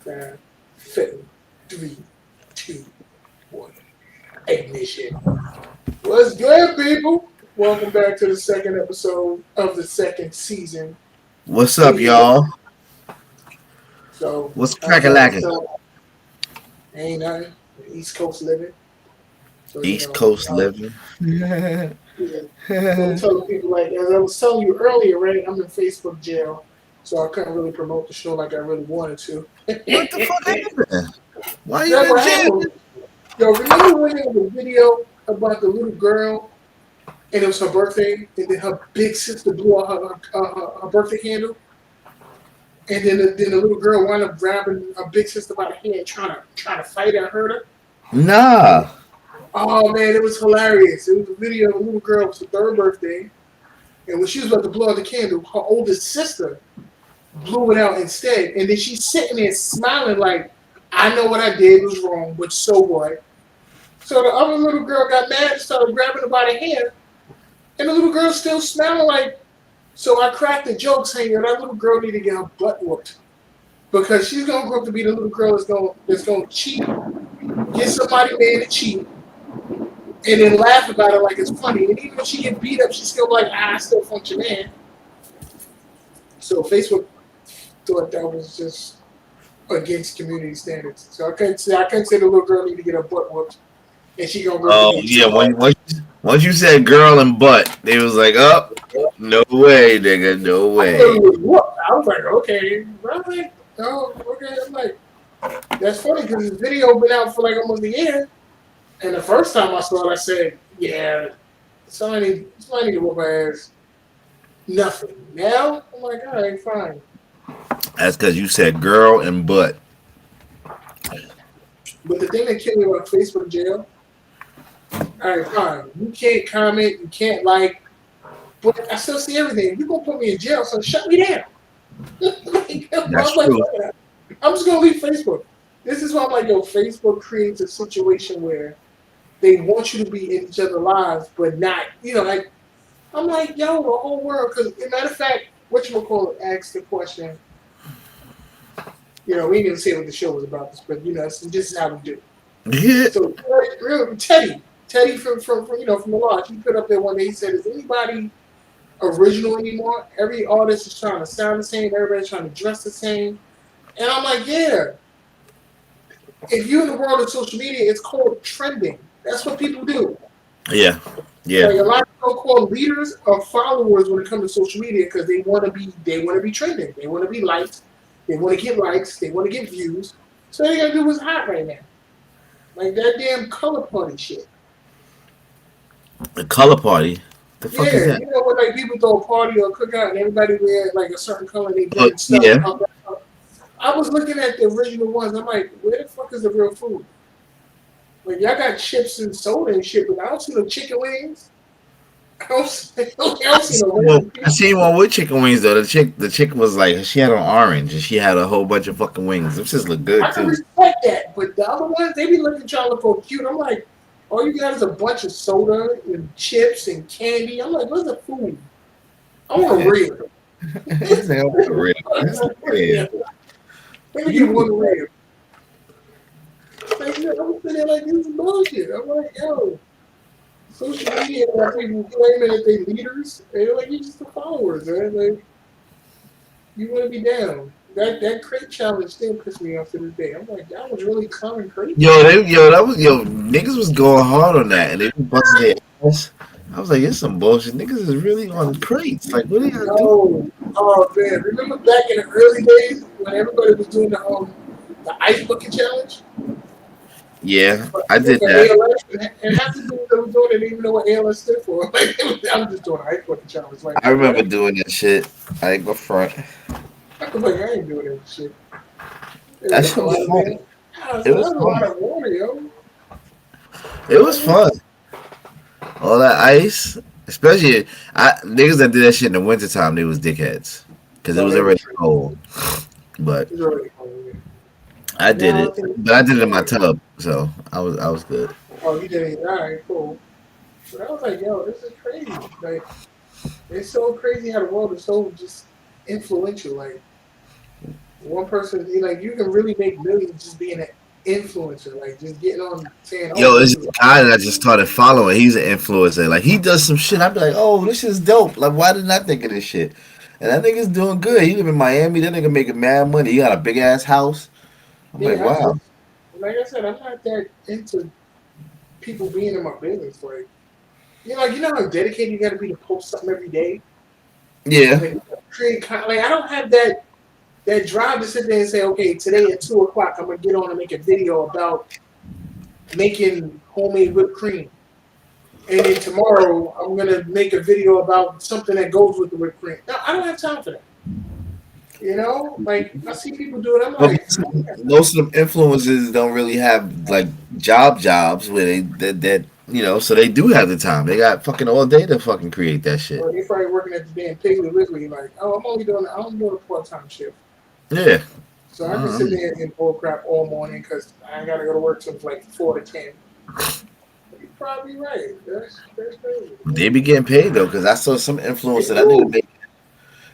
5, 4, 3, 2, 1. Ignition. What's good, people? Welcome back to the second episode of the second season. What's up, Big y'all? So, What's as I was crackalacking? telling, ain't nothing. East Coast living. So, East Coast living. yeah. So I'm telling people, like, as I was telling you earlier, right? I'm in Facebook jail. So I couldn't really promote the show like I really wanted to. What the fuck happened? Why you That in what jail? happened. Yo, remember when there was a video about the little girl and it was her birthday, and then her big sister blew out her birthday candle, and then the little girl wound up grabbing her big sister by the hand, trying to fight her and hurt her. Nah. Oh man, it was hilarious. It was a video of a little girl. It was her third birthday, and when she was about to blow out the candle, her oldest sister blew it out instead, and then she's sitting there smiling like, "I know what I did was wrong, but so what?" So the other little girl got mad and started grabbing her by the hair, and the little girl still smiling like. So I cracked the joke saying that little girl need to get her butt whooped because she's gonna grow up to be the little girl that's gonna cheat, get somebody man to cheat, and then laugh about it like it's funny. And even if she get beat up, she's still like, I still function man. So Facebook thought that was just against community standards. So I couldn't say the little girl need to get her butt whooped, and she gonna grow up to Oh be a yeah. cheater. Once you said girl and butt, they was like, "Oh, no way, nigga, no I thought way." it was whooped. I was like, okay, right? Oh, okay. I'm like, that's funny because this video been out for like almost a year. And the first time I saw it, I said, yeah, somebody need to whoop my ass. Nothing. Now, I'm like, all right, fine. That's because you said girl and butt. But the thing that killed me about Facebook jail, all right, fine. You can't comment, you can't like, but I still see everything. You're going to put me in jail, so shut me down. Like, That's I'm like, true. I'm just going to leave Facebook. This is why I'm like, yo, Facebook creates a situation where they want you to be in each other's lives, but not, like, I'm like, yo, the whole world. Because, as a matter of fact, whatchamacallit asked the question. We didn't say what the show was about, this, but, this is how we do. Yeah. So, really, Teddy from the lodge, he put up there one day, he said, is anybody original anymore? Every artist is trying to sound the same, everybody's trying to dress the same. And I'm like, yeah. If you're in the world of social media, it's called trending. That's what people do. Yeah. Yeah. Like a lot of so-called leaders are followers when it comes to social media because they want to be trending. They want to be liked. They want to get likes. They want to get views. So all they gotta do what's hot right now. Like that damn color party shit. The color party. The fuck is Yeah, that? when like people throw a party or a cookout and everybody wear like a certain color, they Oh bring stuff yeah. up. I was looking at the original ones. I'm like, where the fuck is the real food? Like y'all got chips and soda and shit, but I don't see no chicken wings. I don't see no Well, random I people. seen one with chicken wings though. The chick was like she had on orange and she had a whole bunch of fucking wings. Them just look good I can too. respect that, but the other ones, they be looking trying to look for cute. I'm like, all you got is a bunch of soda and chips and candy. I'm like, where's the food? I want a rib. It's like, oh, for real. It's like, yeah. Let me get You one rib. Like, I'm sitting there like, this is bullshit. I'm like, yo, social media got people claiming that they leaders. And they're like, you're just the followers, man. Like, you want to be down. That crate challenge still pisses me off to this day. I'm like, that was really common crates. niggas was going hard on that and they was busting their ass. I was like, it's some bullshit. Niggas is really on crates. Like, what are y'all doing? Yo, oh man, remember back in the early days when everybody was doing the ice bucket challenge Yeah, for, I did for that. ALS, and half the people that were doing it didn't even know what ALS stood for. Like, I'm just doing ice bucket challenge. Like, I remember what? doing that shit. I ain't go front. I was like, I ain't doing that shit. Hey, That that's a shit was lot of fun. damn. That's It a was lot fun. of water, yo. It was fun. All that ice, especially niggas that did that shit in the wintertime, they was dickheads because it Oh, was they were already tripping. cold. But It's already cold. Yeah. I did Now I it. think, But I did it in my yeah. tub, so I was good. Oh, you did it. All right, cool. But I was like, yo, this is crazy. Like, it's so crazy how the world is so just influential. Like, One person, like you can really make millions just being an influencer, like just getting on saying, "Oh, Yo, this it's is a guy that I just started following. He's an influencer. Like he does some shit. I be like, oh, this is dope. Like, why didn't I think of this shit? And that nigga's doing good. He live in Miami. That nigga making mad money. He got a big ass house. I'm like, yeah." I wow. just like I said, I'm not that into people being in my business. Like like you know how dedicated you got to be to post something every day, Yeah. like create like I don't have that drive to sit there and say, okay, today at 2 o'clock, I'm gonna get on and make a video about making homemade whipped cream. And then tomorrow, I'm gonna make a video about something that goes with the whipped cream. No, I don't have time for that. Like I see people do it. I'm But like, I ain't got time. most of them influencers don't really have like jobs where they so they do have the time. They got fucking all day to fucking create that shit. Or they probably working at the damn Piggly Wiggly. Like, oh, I'm doing a part time shift, Yeah. so I can sit Um, there and bull crap all morning because I gotta go to work till like 4 to 10. You're probably right. That's crazy. they be getting paid though, because I saw some They influencer do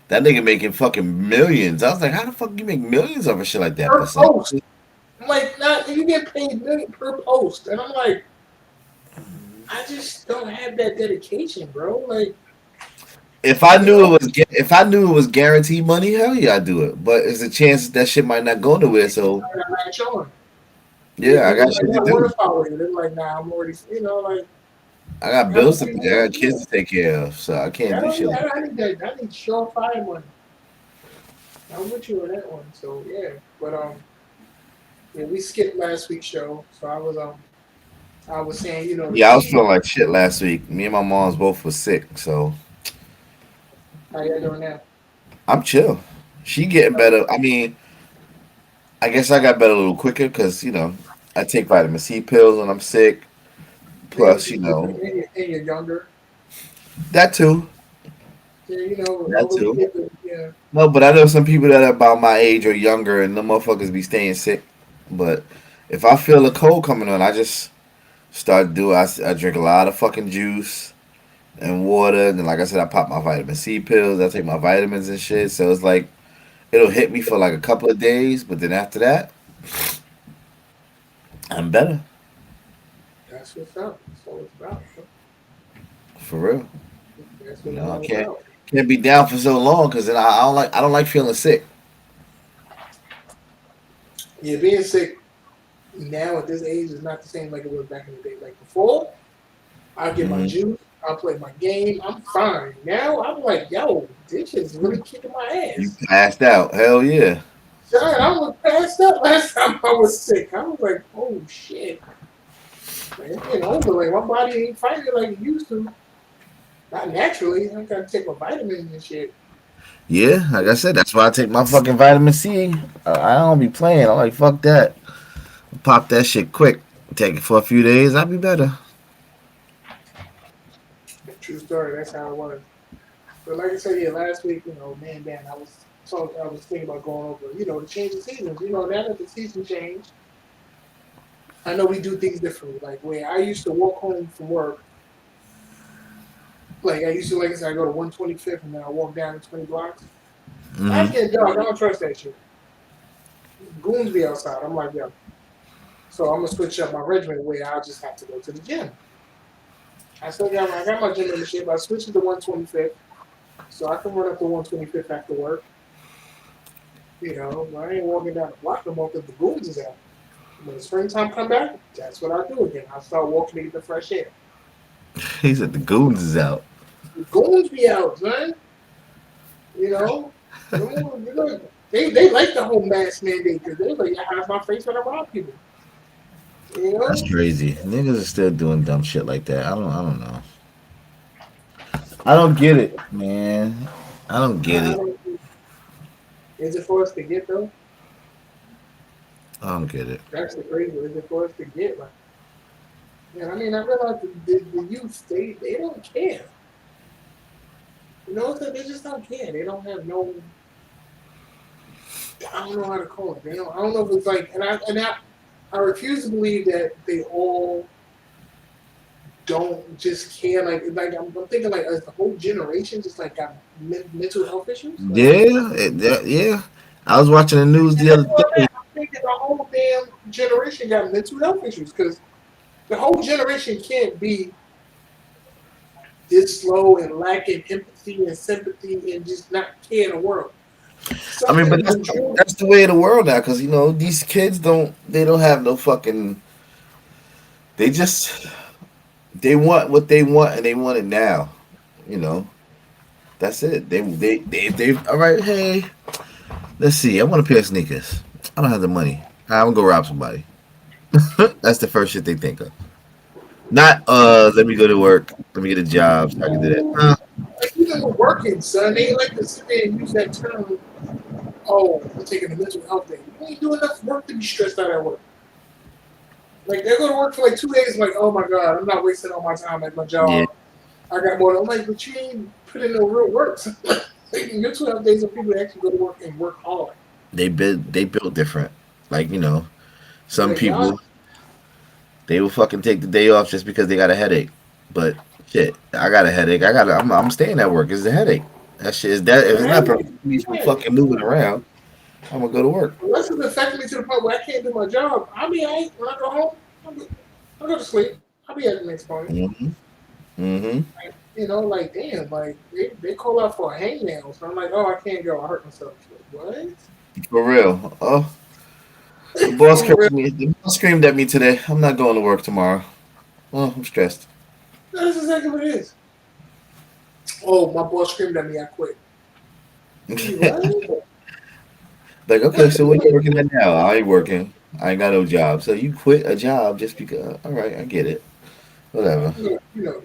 that nigga making fucking millions. I was like, how the fuck you make millions of a shit like that? per But some post. I'm like, nah, you get paid million per post, and I'm like, I just don't have that dedication, bro. Like, you know, if I knew it was guaranteed money, hell yeah, I do it. But there's a chance that shit might not go nowhere. So I got latch on. yeah, I People got might shit to not want do. to follow you. They're like, nah, I'm already, like, I got how bills much to you pay. I want? got kids to take care of, so I Yeah, can't do shit like I need that. I need surefire money. I'm with you on that one. So yeah, but yeah, we skipped last week's show. So I was saying, the Yeah, I was TV. feeling like shit last week. Me and my mom's both was sick, so How you doing now? I'm chill. She getting better. I mean, I guess I got better a little quicker because I take vitamin C pills when I'm sick. Yeah, which Plus, is good. And you're younger. that too. Yeah, That although we too. get the yeah. No, but I know some people that are about my age or younger, and the motherfuckers be staying sick. But if I feel a cold coming on, I just start do. I drink a lot of fucking juice and water, and then, like I said, I pop my vitamin C pills. I take my vitamins and shit. So it's like it'll hit me for like a couple of days, but then after that, I'm better That's what's up. That's all it's about. Huh? for real. That's what it's I all about. can't be down for so long because then I don't like feeling sick. Yeah, being sick now at this age is not the same like it was back in the day. Like before, I get my Hmm. juice, I play my game, I'm fine. Now I'm like, yo, this is really kicking my You ass. passed out. Hell yeah. Son, I was passed up last time I was sick. I was like, oh shit. Like, I'm getting older. Like my body ain't fighting like it used to. Not naturally. I gotta take my vitamins and shit. Yeah, like I said, that's why I take my fucking vitamin C. I don't be playing. I'm like, fuck that. Pop that shit quick. Take it for a few days. I'll be better. True story. That's how it was. But like I said, yeah, last week, man, I was thinking about going over, the change of seasons. Now that the season changed, I know we do things differently. Like where I used to walk home from work, like I used to, like I said, I go to 125th and then I walk down the 20 blocks. I Hmm. get dark. I don't trust that shit. Goons be outside. I'm like, yo. So I'm gonna switch up my regimen where I just have to go to the gym. I got my gym membership. I switched it to 125th, so I can run up to 125th after work. I ain't walking down the block no more because the goons is out. When the springtime come back, that's what I do again. I start walking to get the fresh air. He said the goons is out. The goons be out, man. You know, they like the whole mask mandate because they like I have my face when I rob people. You That's know, crazy. Niggas are still doing dumb shit like that. I don't know. I don't get it, man. I don't get I it. don't. Is it for us to get though? I don't get it. That's the crazy. Is it for us to get? Like, I mean, I realize the youth they don't care. So they just don't care. They don't have no. I don't know how to call it. They don't. I don't know if it's like, I refuse to believe that they all don't just care. I'm thinking as the whole generation just like got mental health issues. Like Yeah, yeah. I was watching the news And the other that's where I'm day. at. I'm thinking the whole damn generation got mental health issues because the whole generation can't be this slow and lacking empathy and sympathy and just not care in the world. I mean, Something but majority. that's the way of the world now, because these kids don't have no fucking. They just they want what they want and they want it now. You know, that's it. They. All right, hey, let's see. I want a pair of sneakers. I don't have the money. I'm gonna go rob somebody. That's the first shit they think of. Not let me go to work. Let me get a job so I can do that. Like even working, son, they like to sit there and use that term. Oh, we're taking a mental health day. You ain't doing enough work to be stressed out at work. Like they go to work for like 2 days, like, oh my god, I'm not wasting all my time at my Yeah, job. I got more. I'm like, but you ain't put in no real work. Like, mental health days are people that actually go to work and work hard. they built different. Like some Like y'all, people they will fucking take the day off just because they got a headache. But shit, I got a headache. I'm staying at work. It's a headache. That shit is that if it's not preventing me from yeah. fucking moving around, I'm gonna go to work. Unless it's affecting me to the point where I can't do my job, I'll be alright when I go home. I'll go to sleep. I'll be at the next point. Mm-hmm. Mm-hmm. Like damn, like they call out for a hangnail. So I'm like, oh, I can't go. I hurt myself. Like, For real. Oh, what? the boss For real? cursed me. The boss screamed at me today. I'm not going to work tomorrow. Oh, I'm stressed. That's exactly what it is. Oh, my boss screamed at me. I quit. You what? Like, okay, What? so what you working at now? I ain't working. I ain't got no job. So you quit a job just because? All right, I get it. Whatever.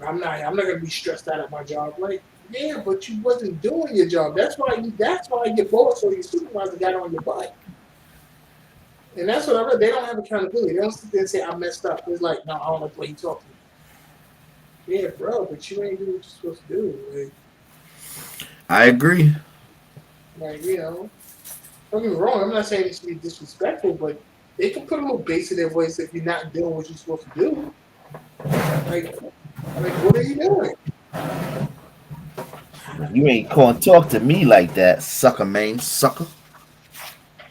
I'm not gonna be stressed out at my job. Like, yeah, but you wasn't doing your job. That's why your boss or your supervisor got on your butt. And that's what I read. They don't have accountability. They don't sit there and say I messed up. It's like, no, I don't like the way you talk to me. Yeah, bro, but you ain't doing what you're supposed to do. I agree. Don't get me wrong. I'm not saying it should be disrespectful, but they can put a little bass in their voice if you're not doing what you're supposed to do. Like, what are you doing? You ain't gonna talk to me like that, sucker, man, sucker.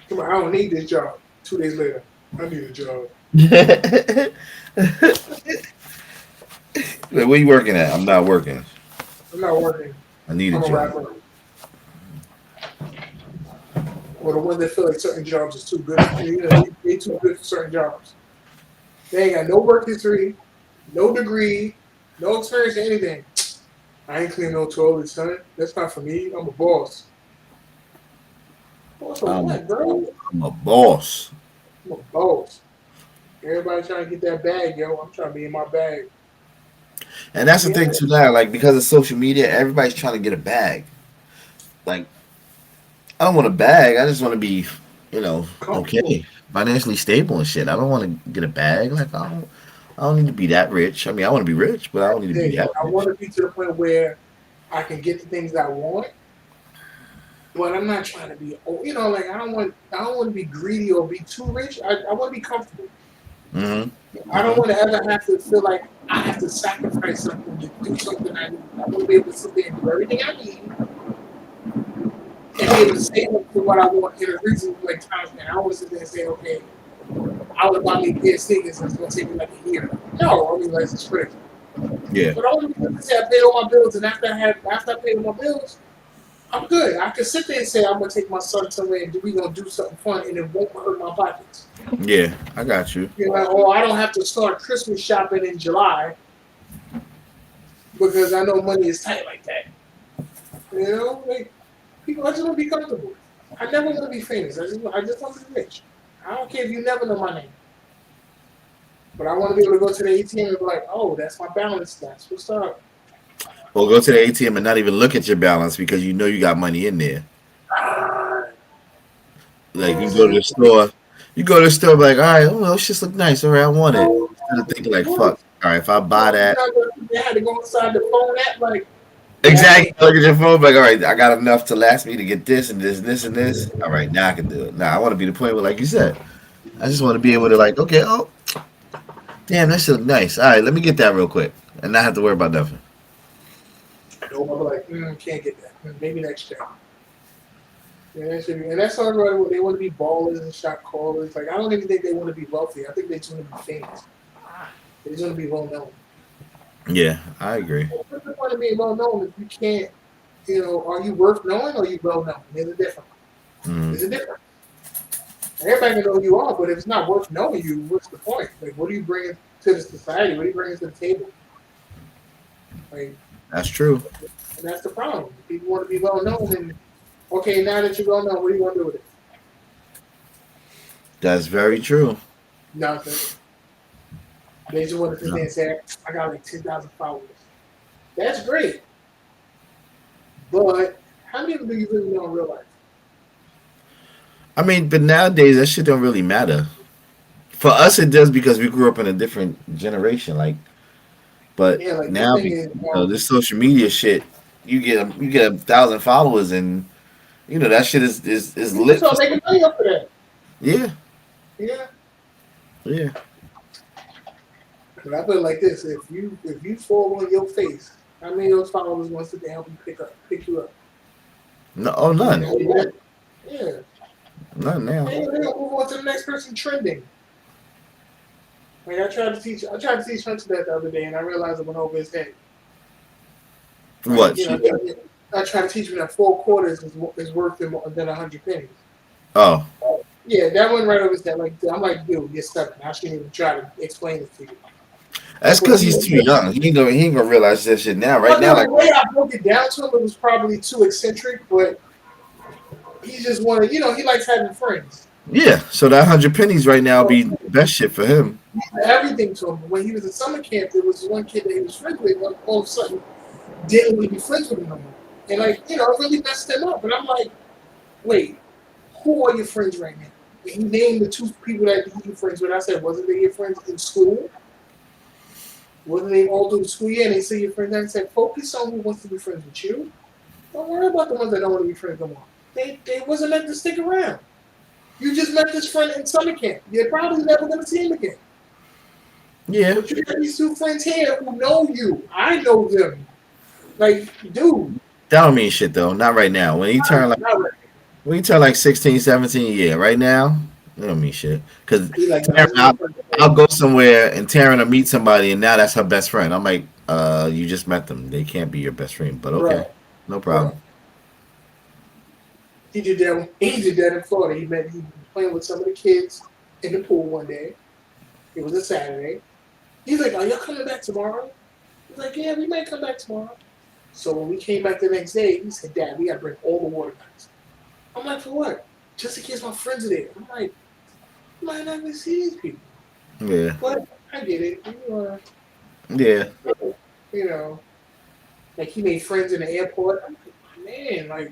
Come on, I don't need this job. 2 days later, I need a job. Like, where you working at? I'm not working. I'm not working. I need a I'm a job. rapper. Or the ones that feel like certain jobs is too good. They too good for certain jobs. They ain't got no work history, no degree, no experience in anything. I ain't cleaning no toilets, son. That's not for me. I'm a boss. Boss of I'm, what, bro? I'm a boss. I'm a boss. Everybody trying to get that bag, yo. I'm trying to be in my bag. And that's the Yeah, thing too now, like because of social media, everybody's trying to get a bag. Like I don't want a bag. I just want to be, comfortable. okay, financially stable and shit. I don't want to get a bag. Like I don't need to be that rich. I mean, I want to be rich, but I don't need to be Hey, that I rich. want to be to the point where I can get the things I want, but I'm not trying to be. Like I don't want to be greedy or be too rich. I want to be comfortable. Mm-hmm. I don't Mm-hmm. want to ever have to feel like I have to sacrifice something to do something I need. I want to be able to sit there and do everything I need and be able to save up for what I want in a reasonable like time span. I don't want to sit there and say, okay, I want to buy me a pair of sneakers and it's going to take me like a year. No, I mean that's just crazy. Yeah. But I want to be able to say I paid all my bills, and after I pay all my bills, I'm good. I can sit there and say I'm gonna take my son somewhere and we gonna do something fun, and it won't hurt my pockets. Yeah. I got you. Or I don't have to start Christmas shopping in July because I know money is tight like that. Like people, I just want to be comfortable. I never want to be famous. I just want to be rich. I don't care if you never know my name, but I want to be able to go to the ATM and be like, oh, that's my balance. That's what's up. Or go to the ATM and not even look at your balance because you know you got money in there. Ah, Like man. you go to the store, like, all right, oh, those shits look nice. All right, I want it. Instead of thinking like, fuck, all right, if I buy Well, that, they had to go inside the phone app like, yeah, I exactly. need. Look at your phone, like, all right, I got enough to last me to get this and this and this and this. All right, now I can do it. Now I want to be the point where, like you said, I just want to be able to, like, okay, oh, damn, that shit look nice. All right, let me get that real quick and not have to worry about nothing. I'll be like, can't get that. Maybe next year. And that's all right. They want to be ballers and shot callers. Like I don't even think they want to be wealthy. I think they just want to be famous. They just want to be well known. Yeah, I agree. What's the point of being well known if you can't? Are you worth knowing or are you well known? There's a difference. Mm, There's a difference. Everybody can know who you are, but if it's not worth knowing you, what's the point? Like, what are you bringing to the society? What are you bringing to the table? Like, that's true. and that's the problem. People want to be well known, and okay, now that you're well known, what are you going to do with it? That's very true. Nothing. They just want to sit No. there and say, I got like 10,000 followers. That's great. But how many do you really know in real life? I mean, but nowadays that shit don't really matter. For us, it does because we grew up in a different generation. Like, but Yeah, like the now, thing is, this social media shit, you get 1,000 followers, and that shit is you can lit for start making some money people. up for that. Yeah, Yeah. yeah. But I put it like this: if you fall on your face, how many of those followers wants to help you pick you up? No, oh, none, Yeah. none now. Hey, they gonna move on to the next person trending. Like I tried to teach Hunter that the other day, and I realized it went over his head. Like What? She, I tried to teach him that 4 quarters is worth more than 100 pennies. oh, Yeah, that went right over his head. Like I'm like, dude, you're stubborn. I shouldn't even try to explain it to you. that's But because he's too young. He ain't gonna realize that shit now. Right but now, no, the like, way I broke it down to him, it was probably too eccentric. But he just wanted, he likes having friends. yeah. So that 100 pennies right now be best shit for him. Everything to him. When he was at summer camp, there was one kid that he was friends with. And all of a sudden, didn't want to be friends with him no more. And like, it really messed him up. And I'm like, wait, who are your friends right now? And he named the two people that he was friends with. I said, wasn't they your friends in school? Wasn't they all through the school year? And they say your friends. I said, focus on who wants to be friends with you. Don't worry about the ones that don't want to be friends no more. They wasn't meant to stick around. You just met this friend in summer camp. You're probably never going to see him again. Yeah. But you got these two friends here who know you. I know them. Like, dude. That don't mean shit though. Not right now. Not When you turn like 16, 17, yeah. Right now, it don't mean shit. Cause He like, nah, Taryn, this is my I'll, friend. I'll go somewhere and Taryn will meet somebody and now that's her best friend. I'm like, you just met them. They can't be your best friend. But okay, Bro, no problem. bro. He did that. He did that in Florida. He was playing with some of the kids in the pool one day. It was a Saturday. He's like, "Are y'all coming back tomorrow?" He's like, "Yeah, we might come back tomorrow." So when we came back the next day, he said, "Dad, we gotta bring all the water guns." I'm like, "For what?" Just in case my friends are there. I'm like, "You might not even see these people." Yeah, But I get it. yeah. You know, like he made friends in the airport. I'm like, man, like,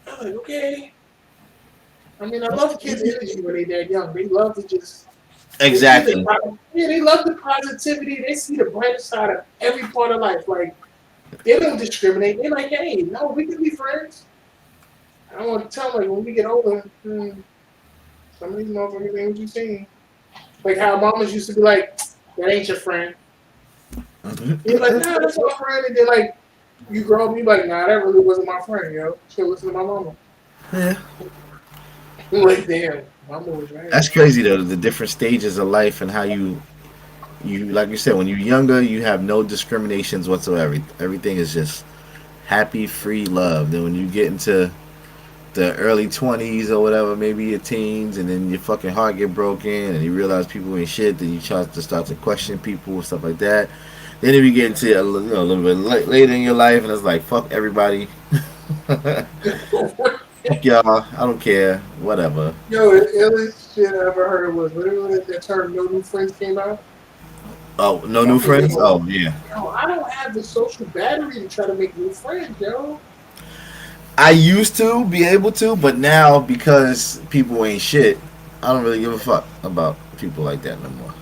I'm like, okay. I mean, I love kids' energy when they're that young. They love to just they see the Exactly. they love the positivity. They see the brighter side of every part of life. Like they don't discriminate. They're like, hey, no, we can be friends. I want to tell them like when we get older, some of these motherfuckers ain't what you seen. Like how mamas used to be like, that ain't your friend. You're like, nah, that's my friend. And then like you grow up, you like, nah, that really wasn't my friend, yo. Should listen to my mama. Yeah. I'm like, damn, mama was right. That's crazy though. The different stages of life and how you like you said when you're younger, you have no discriminations whatsoever. Everything is just happy, free love. Then when you get into the early 20s or whatever, maybe your teens, and then your fucking heart get broken, and you realize people ain't shit. Then you try to start to question people and stuff like that. Then if you get into a little bit later in your life, and it's like fuck everybody, fuck y'all, I don't care, whatever. Yo, the illest shit I ever heard was whenever that term "no new friends" came out. Oh, no That new was friends? yo, Oh yeah. yo, I don't have the social battery to try to make new friends, yo. I used to be able to, but now because people ain't shit, I don't really give a fuck about people like that no more.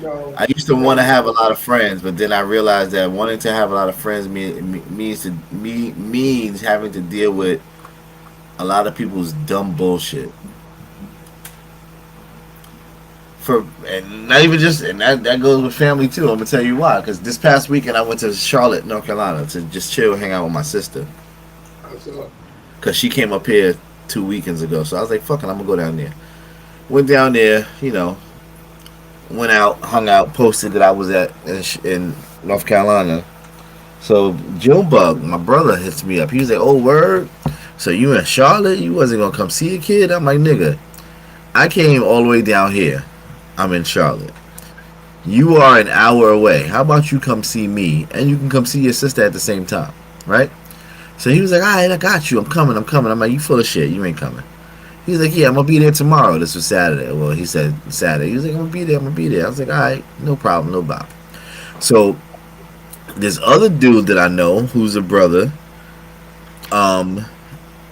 No, I used to want to no. have a lot of friends, but then I realized that wanting to have a lot of friends means having to deal with a lot of people's dumb bullshit. For and not even just and that goes with family too. I'm gonna tell you why. Because this past weekend I went to Charlotte, North Carolina, to just chill, hang out with my sister. So, because she came up here 2 weekends ago. So I was like, fucking, I'm gonna go down there. Went down there, went out, hung out, posted that I was in North Carolina. So Junebug, my brother, hits me up. He was like, "Oh, word. So you in Charlotte? You wasn't gonna come see a kid?" I'm like, "Nigga, I came all the way down here. I'm in Charlotte. You are an hour away. How about you come see me, and you can come see your sister at the same time, right?" So he was like, "All right, I got you. I'm coming. I'm coming." I'm like, "You full of shit. You ain't coming." He's like, "Yeah, I'm gonna be there tomorrow." This was Saturday. Well, he said Saturday. He was like, "I'm gonna be there. I'm gonna be there." I was like, "All right, no problem, no problem." So this other dude that I know, who's a brother, um,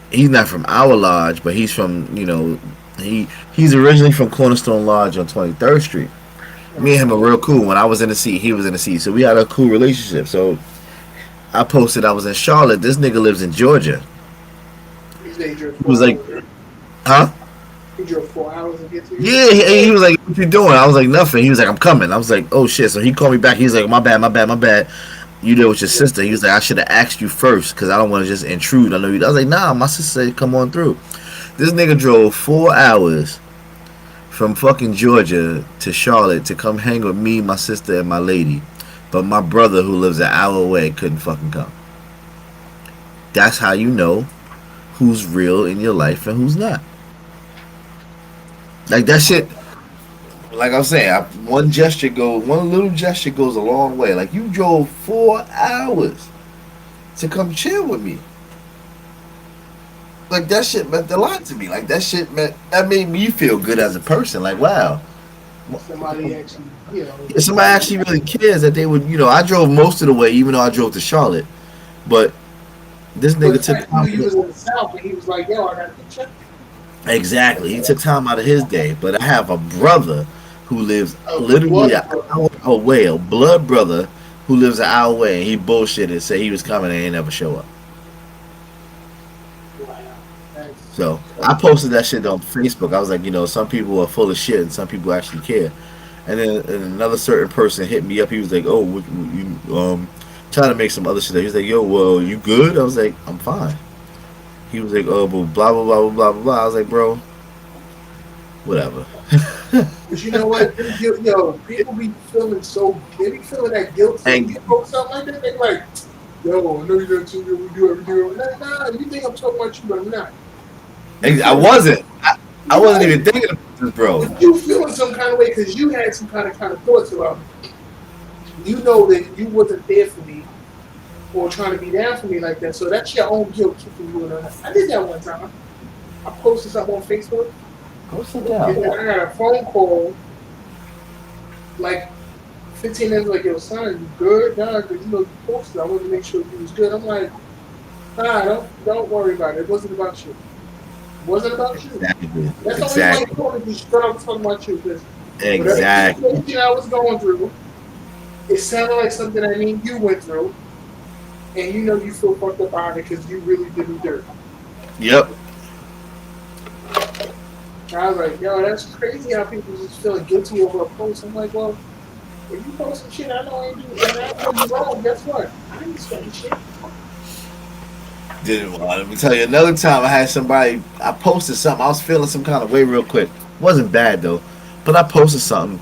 he's not from our lodge, but he's from he's originally from Cornerstone Lodge on 23rd Street. Me and him are real cool. When I was in the seat, he was in the seat, so we had a cool relationship. So I posted I was in Charlotte. This nigga lives in Georgia. He said he drove He was 4 like, hours. "Huh?" He drove 4 hours to get to you. Yeah, he was like, "What you doing?" I was like, "Nothing." He was like, "I'm coming." I was like, "Oh shit!" So he called me back. He was like, "My bad, my bad, my bad. You there with your sister?" He was like, "I should have asked you first because I don't want to just intrude." I know you. I was like, "Nah, my sister said come on through." This nigga drove 4 hours from fucking Georgia to Charlotte to come hang with me, my sister, and my lady. But my brother, who lives an hour away, couldn't fucking come. That's how you know who's real in your life and who's not. Like that shit. Like I'm saying, one little gesture goes a long way. Like you drove 4 hours to come chill with me. Like that shit meant a lot to me. Like that made me feel good as a person. Like wow, Somebody actually, if somebody actually really cares that they would. I drove most of the way, even though I drove to Charlotte. But this but the nigga took fact time. he knew you was in the South, and he was like, "Yo, I got to check." Exactly, he took time out of his day. But I have a brother who lives Oh, literally an what? hour away, a blood brother who lives an hour away, and he bullshitted, said he was coming and he ain't never show up. Wow, So I posted that shit on Facebook. I was like, some people are full of shit and some people actually care. And then another certain person hit me up. He was like, "Oh, you trying to make some other shit." He was like, "Yo, well, you good?" I was like, "I'm fine." He was like, "Oh, but blah blah blah blah blah blah." I was like, "Bro, whatever." but you know what? People be feeling they be feeling that guilt. So when And you post something like that, they like, "Yo, I know you're not too good. We do everything." Nah, you think I'm talking about you, but I'm not. You I feeling some, wasn't. I you wasn't know, even thinking about this, bro. but you feeling some kind of way because you had some kind of thoughts about me. You know that you wasn't there for me or trying to be down for me like that. So that's your own guilt keeping you in the. I did that one time. I posted something on Facebook, Go sit and then down. I got a phone call like 15 minutes like, "Yo, son, you good? Nah, because you posted. I wanted to make sure you was good." I'm like, "Nah, don't worry about it. It wasn't about you. It wasn't about you." Exactly. That's the only way you Exactly. told me to start talking about you because whatever Exactly. situation I was going through, it sounded like something I mean you went through, and you feel fucked up about it because you really did me dirt. Yep. I was like, "Yo, that's crazy how people just feeling guilty over a post." I'm like, "Well, if you post some shit I know I ain't do and I know you wrong, guess what? I ain't sweating shit." Didn't want. Let me tell you another time. I had somebody. I posted something. I was feeling some kind of way real quick. Wasn't bad though, but I posted something.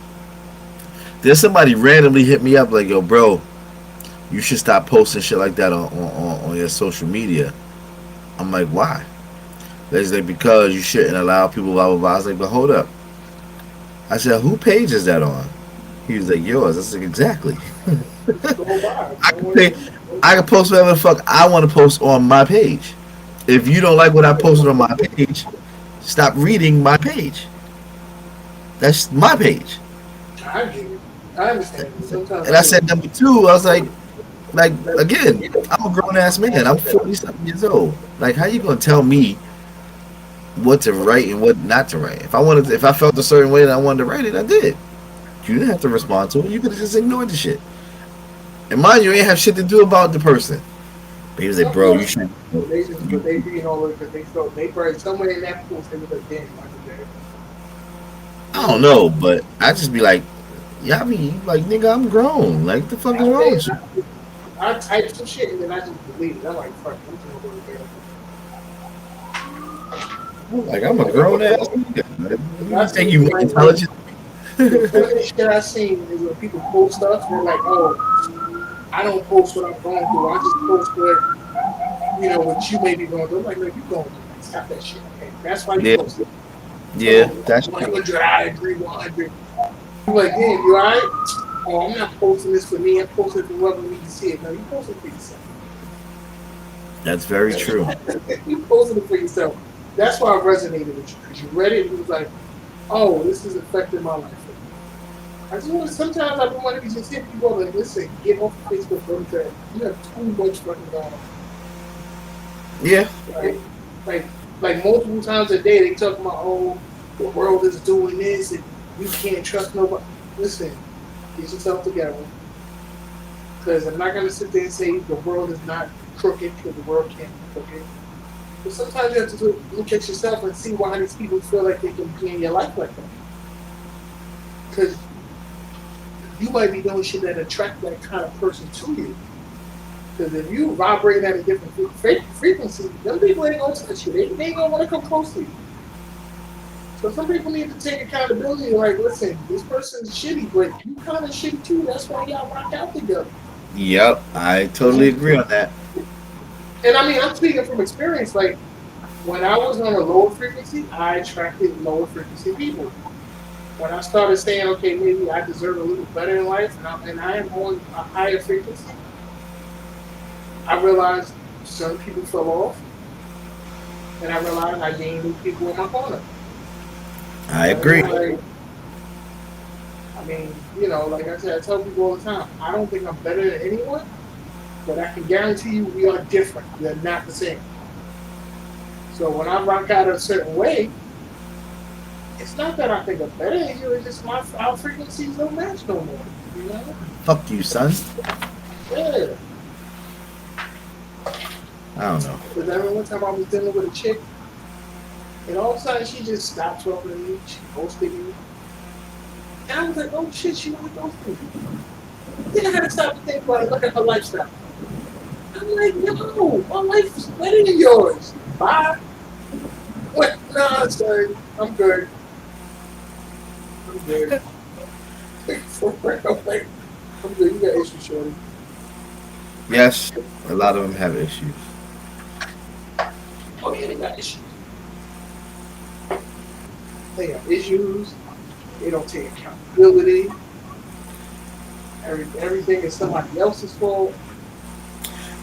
There's somebody randomly hit me up like, "Yo, bro, you should stop posting shit like that on your social media." I'm like, "Why?" They like, "Because you shouldn't allow people blah blah blah." I was like, "But hold up." I said, "Who page is that on?" He was like, "Yours." I said, "Exactly." Just go by. I Don't can worry pay, about it. I can post whatever the fuck I want to post on my page. If you don't like what I posted on my page, stop reading my page. That's my page. I get it. I understand it. Sometimes And I I said number two, I was like again, I'm a grown ass man. I'm 40 something years old. Like, how you gonna tell me what to write and what not to write? If I felt a certain way that I wanted to write it, I did. You didn't have to respond to it. You could have just ignored the shit. And mind you, ain't have shit to do about the person. But he was like, of "Bro, you course should." not. But they being all over because they felt they probably somewhere in that post ended up damn Michael Jackson. I don't know, but I just be like, yeah, I mean, like, nigga, I'm grown. Like, what the fuck is I wrong say with you? I type some shit and then I just delete it. I'm like, fuck, I'm just gonna go to bed. Like I'm a grown ass nigga. I You think see you more like intelligent? the funniest shit I seen is when people post stuff and they're like, "Oh, I don't post what I'm going through. I just post what you may be going through." I'm like, "No, you going through that. Stop that shit." Okay, that's why you Yeah, post it. yeah, So that's true. 100, I agree 100. You like, damn, you alright? Oh, I'm not posting this for me. I'm posting it for whoever needs to see it. No, you posting it for yourself. That's very true. You posted it for yourself. That's why I resonated with you because you read it and you was like, "Oh, this is affecting my life." I just want to. Sometimes I want to just hit people like, "Listen, get off of Facebook, bro. Because you have too much fucking going on." Yeah, Like, like multiple times a day, they talk about, "Oh, the world is doing this, and you can't trust nobody." Listen, get yourself together. Because I'm not gonna sit there and say the world is not crooked because the world can't be crooked. But sometimes you have to look at yourself and see why these people feel like they can be in your life like that. Because you might be doing shit that attract that kind of person to you. Because if you vibrate at a different frequency, them people ain't gonna touch you. They ain't gonna want to come close to you. So some people need to take accountability. Like, listen, this person's shitty, but you kind of shitty too. That's why y'all rock out together. yep, I totally agree on that. And I mean, I'm speaking from experience. Like when I was on a lower frequency, I attracted lower frequency people. When I started saying, okay, maybe I deserve a little better in life, and I am on a higher frequency, I realized some people fell off, and I realized I gained new people in my corner. I You know what I agree. mean? Like, I mean, like I said, I tell people all the time, I don't think I'm better than anyone, but I can guarantee you we are different. We are not the same. So when I rock out a certain way, it's not that I think I'm better than you. It's just our frequencies don't match no more. You know? Fuck you, son. Yeah. I don't know. Because I remember one time I was dealing with a chick, and all of a sudden she just stopped talking to me. She ghosted me. And I was like, oh shit, she really ghosted me. Then I had to stop and think about it, look at her lifestyle. I'm like, no, my life is better than yours. Bye. What? Nah, son, I'm good. I'm good. For real, like, I'm good. You got issues, shorty. Yes, a lot of them have issues. Oh yeah, they got issues. They have issues. They don't take accountability. Everything is somebody else's fault.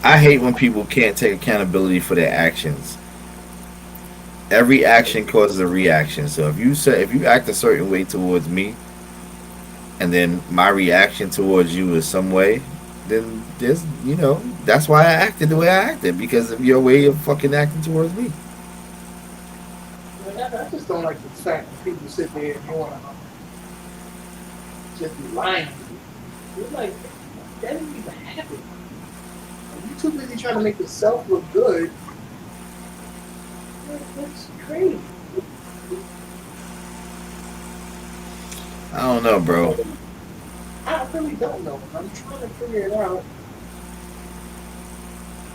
I hate when people can't take accountability for their actions. Every action causes a reaction. So if you act a certain way towards me, and then my reaction towards you is some way, then that's why I acted the way I acted because of your way of fucking acting towards me. Like, I just don't like the fact that people sit there and want to just be lying to you. You're like, that didn't even happen. Like, you too busy trying to make yourself look good. That's crazy. I don't know, bro. I really don't know. I'm trying to figure it out.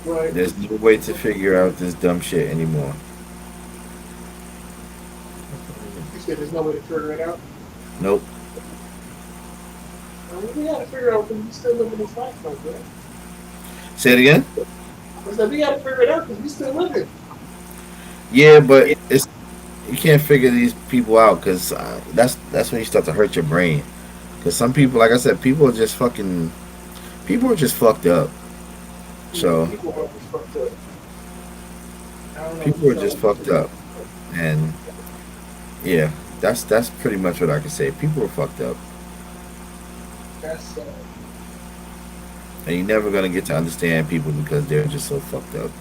But There's no way to figure out this dumb shit anymore. you said there's no way to figure it out. Nope. I mean, we got to figure it out because we still living this life, though, bro. Say it again. I said we got to figure it out because we still living. Yeah, but it's you can't figure these people out because that's when you start to hurt your brain. Because some people, like I said, people are just fucked up. Yeah, So people are just fucked up. I don't know what to people are tell just them. fucked up, and yeah, that's pretty much what I can say. People are fucked up, That's sad. and you're never gonna get to understand people because they're just so fucked up.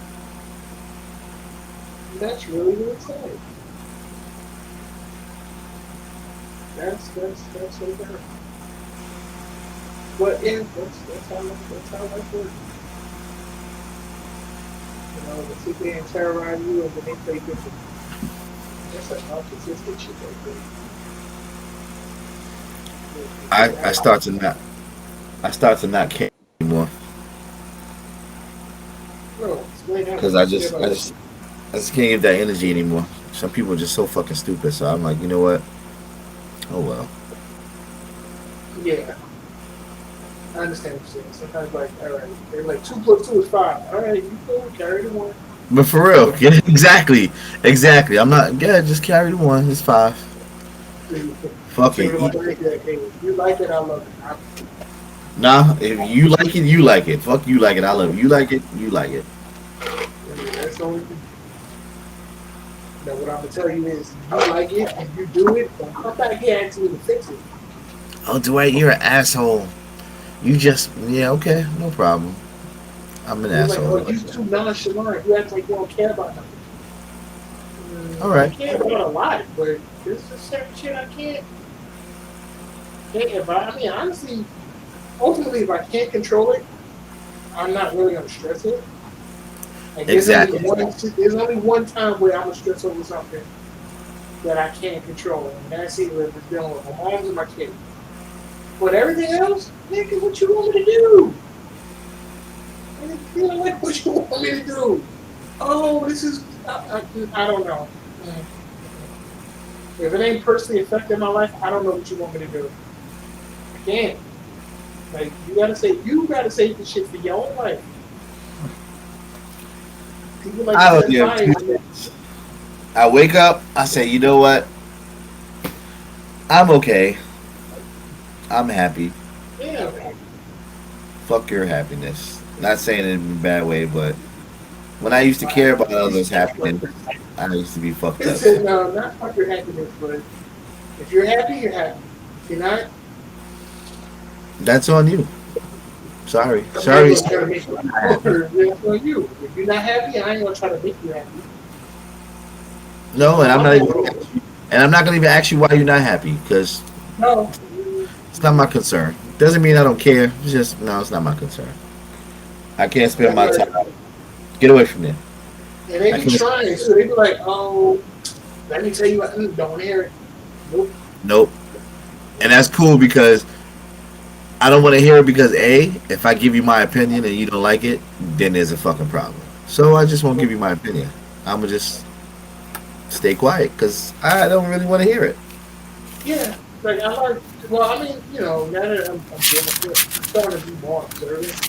That's really really sad. That's so bad. But yeah, that's how life works. They sit there and terrorize you, and then they play different. That's like narcissistic shit right there. I I start to not I start to not care anymore Bro, explain that. because What you say about I just can't give that energy anymore. Some people are just so fucking stupid. So I'm like, you know what? Oh well. Yeah, I understand what you're saying. Sometimes, like, all right, they're like 2 plus 2 is 5. All right, you go carry the one. But for real, yeah, exactly, exactly. I'm not. Yeah, just carry the one. It's five. So Fucking you're eat. like, hey, if you like it, I love it. Nah, if you like it, you like it. Fuck you like it. I love it. You like it, you like it. I mean, that's the only thing. Now, what I'm gonna tell you is, if you like it and you do it, don't come back here asking me to fix it. Oh, Dwight, you're an asshole. You just yeah, okay, no problem. I'm an You're like, asshole. oh, you too nonchalant. You act like you don't care about nothing. All I right, care about a lot, but there's just certain shit I can't. If I mean, honestly, ultimately, if I can't control it, I'm not really gonna stress it. Like exactly, there's only one time where I'm gonna stress over something that I can't control, and that's either if it's dealing with my moms or my kids. But everything else, nigga, what you want me to do? Nigga, you know, like what you want me to do? Oh, this is I don't know. If it ain't personally affecting my life, I don't know what you want me to do. I can't. Like you gotta say the shit for your own life. People like to I don't set give two fires. shits. I wake up. I say, you know what? I'm okay. I'm happy. Yeah. Fuck your happiness. Not saying it in a bad way, but when I used to care about others' happiness, I used to be fucked It up. said no, not fuck your happiness, but if you're happy, you're happy. If you're not, That's on you. Sorry. I'm not Sorry. gonna try to make you or that's on you. If you're not happy, I ain't gonna try to make you happy. It's No, and not I'm my not even. fault. And I'm not gonna even ask you why you're not happy because No. it's not my concern. Doesn't mean I don't care. It's just no, it's not my concern. I can't spend Like, my time. Get away from there. and they I be can't. trying, so they be like, "Oh, let me tell you what." Don't hear it. Nope. Nope. And Nope. that's cool because I don't want to hear it because a, if I give you my opinion and you don't like it, then there's a fucking problem. So I just won't give Nope. you my opinion. I'm gonna just stay quiet because I don't really want to hear it. Yeah. Like I like. Well, I mean, now that I'm doing it, I'm starting to be more observant.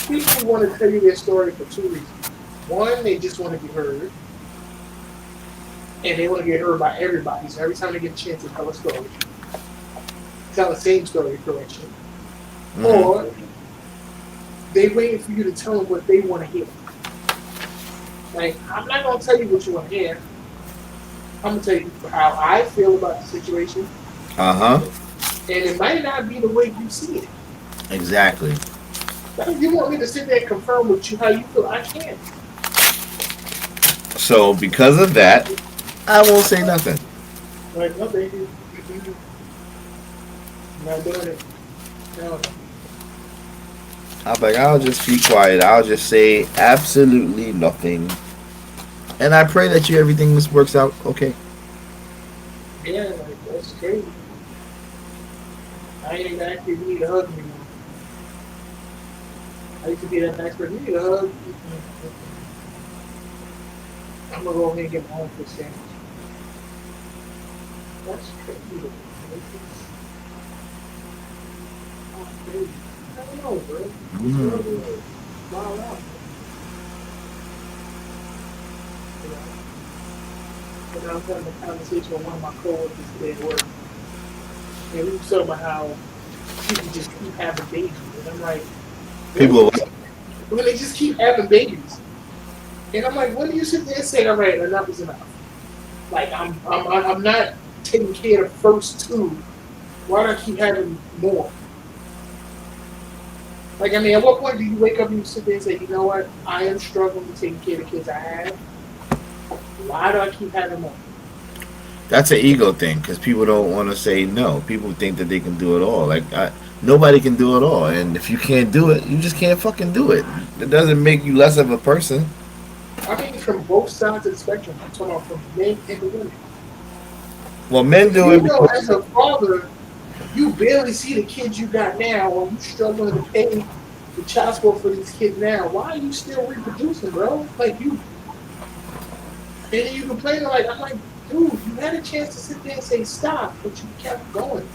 People want to tell you their story for two reasons. One, they just want to be heard, and they want to get heard by everybody. So every time they get a chance to tell a story, tell the same story, correction. Hmm. Or they waiting for you to tell them what they want to hear. Like, I'm not gonna tell you what you want to hear. I'm gonna tell you how I feel about the situation, Uh huh. and it might not be the way you see it. Exactly. Like, if you want me to sit there and confirm with you how you feel, I can't. So because of that, I won't say nothing. Like, no, baby, I'm not doing it. No, no. I'm like, I'll just be quiet. I'll just say absolutely nothing. And I pray that you everything just works out okay. Yeah, like that's crazy. I ain't even actually need a hug anymore. I used to be that nice person. You need a hug. I'm gonna go ahead and get my own fish sandwich. That's crazy. That's crazy. I don't know, bro. This world Mm. is wild out, you know. And I was having a conversation with one of my coworkers today at work, and we were talking about how people just keep having babies, and I'm like, People, really? When they just keep having babies, and I'm like, when do you sit there and say, all right, enough is enough? Like, I'm not taking care of the first two. Why do I keep having more? Like, I mean, at what point do you wake up and you sit there and say, you know what? I am struggling to take care of the kids I have. Why do I keep having more? that's an ego thing because people don't want to say no. People think that they can do it all. Nobody can do it all, and if you can't do it, you just can't fucking do it. It doesn't make you less of a person. I mean, from both sides of the spectrum. I'm talking about from men and the women. Well, men If do you it know because as a father, you barely see the kids you got now, or you struggling to pay the child support for these kids now. Why are you still reproducing, bro? Like you, And then you complain like, I'm like, dude, you had a chance to sit there and say stop, but you kept going.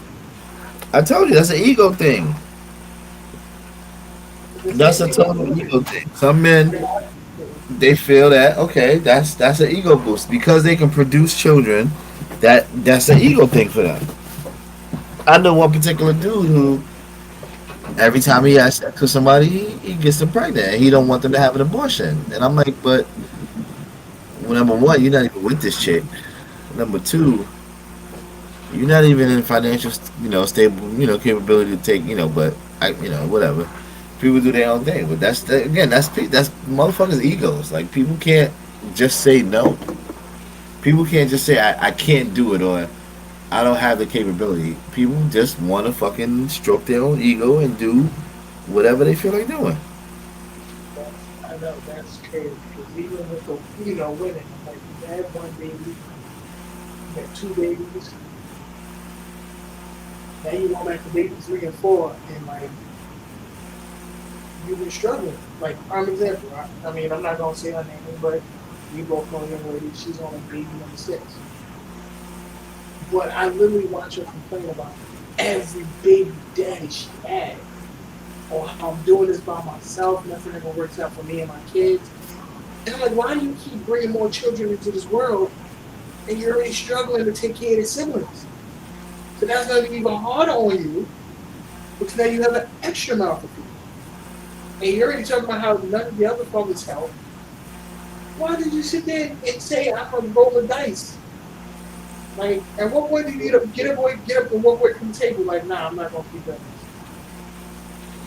I told you that's an ego thing. The That's same a thing with total women. ego thing. Some men they feel that okay, that's an ego boost because they can produce children. That's an ego thing for them. I know one particular dude who every time he has sex with somebody, he gets them pregnant. And he don't want them to have an abortion. And I'm like, but well, number one, you're not even with this chick. Number two, you're not even in financial, stable, capability to take, but whatever. People do their own thing, but again, that's motherfuckers' egos. Like people can't just say no. People can't just say I can't do it or I don't have the capability. People just want to fucking stroke their own ego and do whatever they feel like doing. I know that's crazy because even with the women, I'm like, you had one baby, you had two babies, now you want back to baby three and four, and like you've been struggling. Like prime example. I mean, I'm not gonna say her name, but we both know a young lady. She's on baby number six. But I literally watch her complain about every baby daddy she had, or how I'm doing this by myself. Nothing ever works out for me and my kids. And I'm like, why do you keep bringing more children into this world and you're already struggling to take care of your siblings? So that's going to be even harder on you because now you have an extra mouth to feed. And you're already talking about how none of the other fathers help. Why did you sit there and say, I'm going to roll the dice? Like, at what point do you get up and walk away from the table? Like, nah, I'm not going to keep that.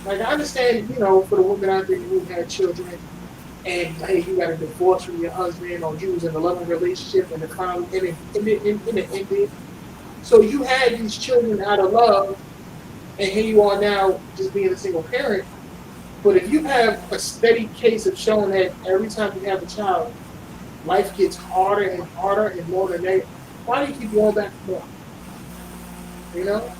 Like, I understand, for the women out there who had children and hey, you got a divorce from your husband, or you was in a loving relationship and the finally it ended. So you had these children out of love, and here you are now just being a single parent. But if you have a steady case of showing that every time you have a child, life gets harder and harder and more than that, why do you keep going back for more? You know,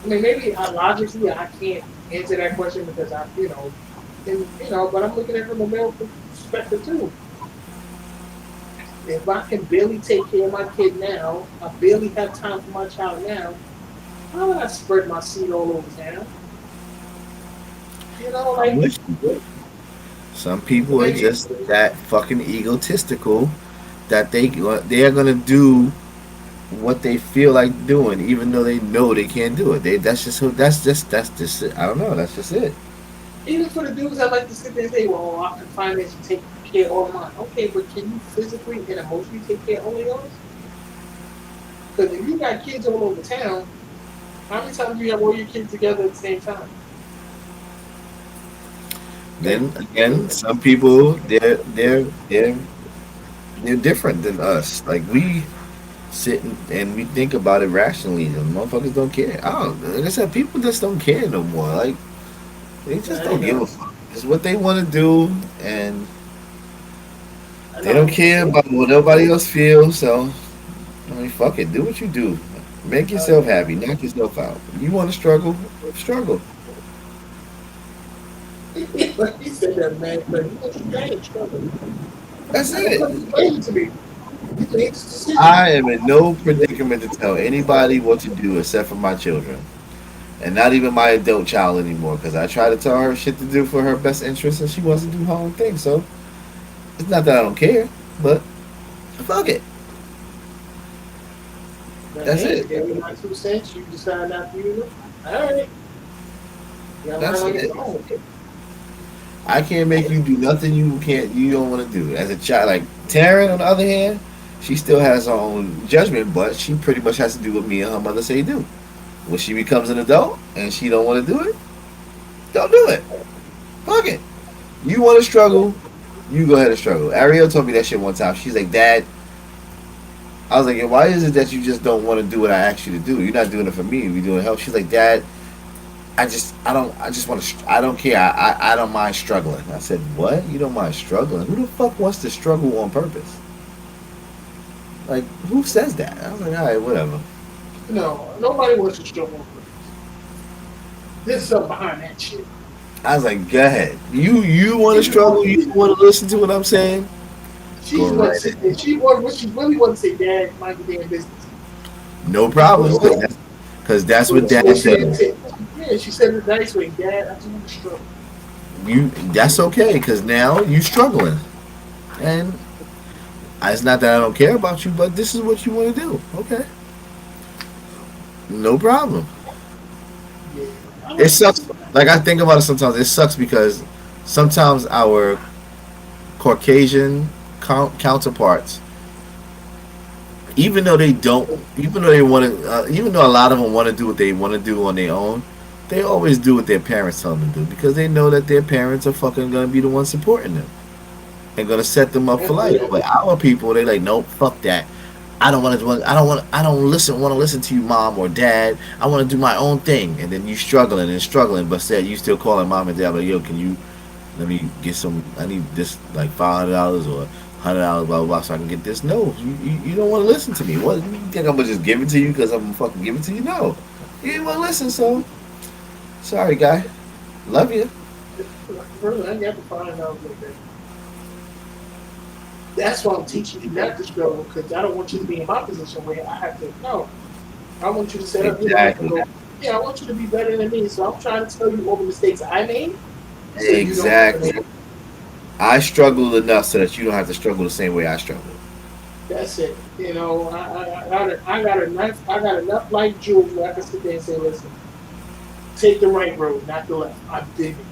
I mean, maybe logically I can't answer that question because but I'm looking at it from a male perspective too. If I can barely take care of my kid now, I barely have time for my child now, why would I spread my seed all over town? I'm Like with you. Some people are maybe just that fucking egotistical that they are gonna do what they feel like doing, even though they know they can't do it. That's just it. I don't know. That's just it. even for the dudes that like to sit there and say, "Well, I can financially take care of all of mine." Okay, but can you physically and emotionally take care of all of yours? Because if you got kids all over town, how many times do you have all your kids together at the same time? Like, Then again, some people they're different than us. Like we sit and we think about it rationally. And motherfuckers don't care. I don't. Like I said, people just don't care no more. Like they just I don't give a know, fuck. It's what they want to do, and I they don't know. care about what nobody else feels. So I mean, fuck it. Do what you do. Make yourself Uh, happy. Knock yourself out. You want to struggle? Struggle. like he said that man, but you just trying to struggle. That's I don't it. explain it to me. You made this decision. I am in no predicament to tell anybody what to do except for my children. And not even my adult child anymore, because I try to tell her shit to do for her best interest, and she wants to do her own thing. So it's not that I don't care, but fuck it. But That's hey, I it. gave you my 2 cents. You decide not to use them. All right, you gotta learn That's on your it. own. I can't make you do nothing you don't want to do. As a child, like Taryn, on the other hand, she still has her own judgment, but she pretty much has to do what me and her mother say do. When she becomes an adult and she don't want to do it, don't do it. Fuck it. You want to struggle, you go ahead and struggle. Ariel told me that shit one time. She's like, Dad, I was like, yeah, why is it that you just don't want to do what I asked you to do? You're not doing it for me. You're doing help. She's like, Dad, I just want to, I don't care. I don't mind struggling. I said, what? You don't mind struggling? Who the fuck wants to struggle on purpose? Like, who says that? I was like, all right, whatever. No, nobody wants to struggle on purpose. There's something behind that shit. I was like, go ahead. You want to Even struggle? You want to listen to what I'm saying? She just Go want to right sit in. there. She want what she really want to say, Dad, mind your damn business. No But problem, she, because that's what but dad she didn't does. say. Yeah, she said it the nice way, Dad. I just want to struggle. You that's okay, because now you struggling, and it's not that I don't care about you, but this is what you want to do. Okay, no problem. Yeah, I It like sucks. Like I think about it sometimes. It sucks because sometimes our Caucasian counterparts, even though they don't, even though they want to, even though a lot of them want to do what they want to do on their own, they always do what their parents tell them to do because they know that their parents are fucking gonna be the ones supporting them and gonna set them up for that's life. it. But our people, they like, nope, fuck that. I don't want to. I don't want to listen to you, mom or dad. I want to do my own thing. And then you struggling and struggling, but said you still calling mom and dad like, yo, can you let me get some? I need this like $500 or $100, blah blah blah, so I can get this. No, you don't want to listen to me. What, you think I'm gonna just give it to you because I'm gonna fucking give it to you? No, you didn't want to listen. So sorry, guy. Love you. Really, I got to find out like that. That's why I'm teaching you not to struggle because I don't want you to be in my position where I have to. No, I want you to set up your life and Exactly. go. Yeah, I want you to be better than me. So I'm trying to tell you all the mistakes I made, so you don't have to Exactly. make. I struggled enough so that you don't have to struggle the same way I struggled. That's it. You know, I got enough life jewels where I can sit there and say, listen, take the right road, not the left. I've been it,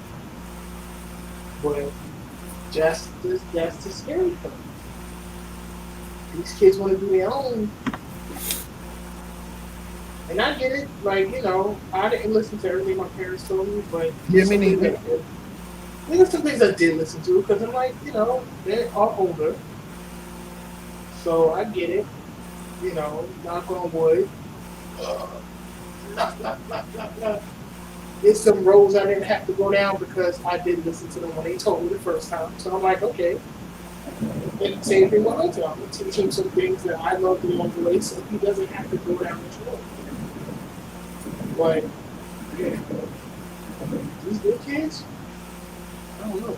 but that's the scary part. These kids want to do their own, and I get it. Like I didn't listen to everything my parents told me, but Yeah, there's me some things neither. I did. There's some things I did listen to because I'm like, they are older, so I get it. Knock on wood. Uh, There's some roads I didn't have to go down because I did listen to them when they told me the first time. So I'm like, okay. And same thing with Hunter. I'm gonna teach him some things that I learned along the way, so he doesn't have to go down this road. But yeah, these new kids, I don't know.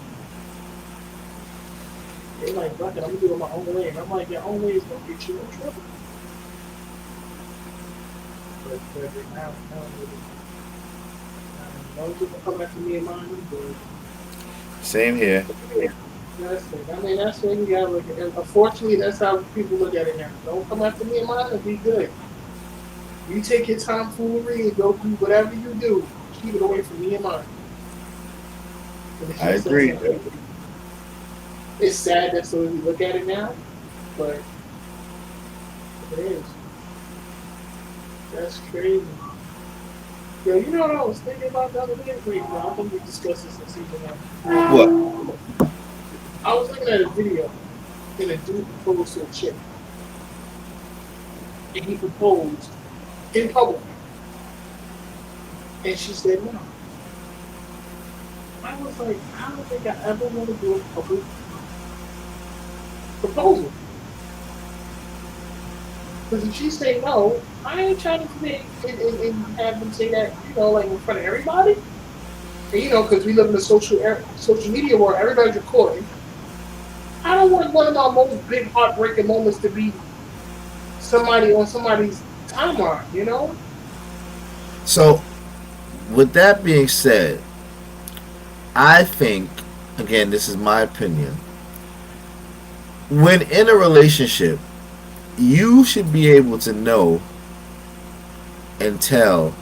They're like, fuck it, I'm gonna do it my own way. And I'm like, your own way is gonna get you in trouble. But I don't really. As long as people come after me and mine, I'm good. Same here. Yeah, that's it. I mean, that's what you gotta look at. And unfortunately, that's how people look at it now. Don't come after me and mine and be good. You take your tomfoolery and go do whatever you do. Keep it away from me and mine. And it's I just that agree. simple. It's sad that's the way we look at it now, but it is. That's crazy. Yo, you know what I was thinking about the other day? Wait, no, I think we discussed this in season one. What? I was looking at a video and a dude proposed to a chick. And he proposed in public. And she said no. I was like, I don't think I ever want to do a public proposal. Because if she say no, I ain't trying to say and have them say that, like in front of everybody. And because we live in a social media world, everybody's recording. I don't want one of my most big heartbreaking moments to be somebody on somebody's timeline. So, with that being said, I think, again, this is my opinion, when in a relationship, you should be able to know and tell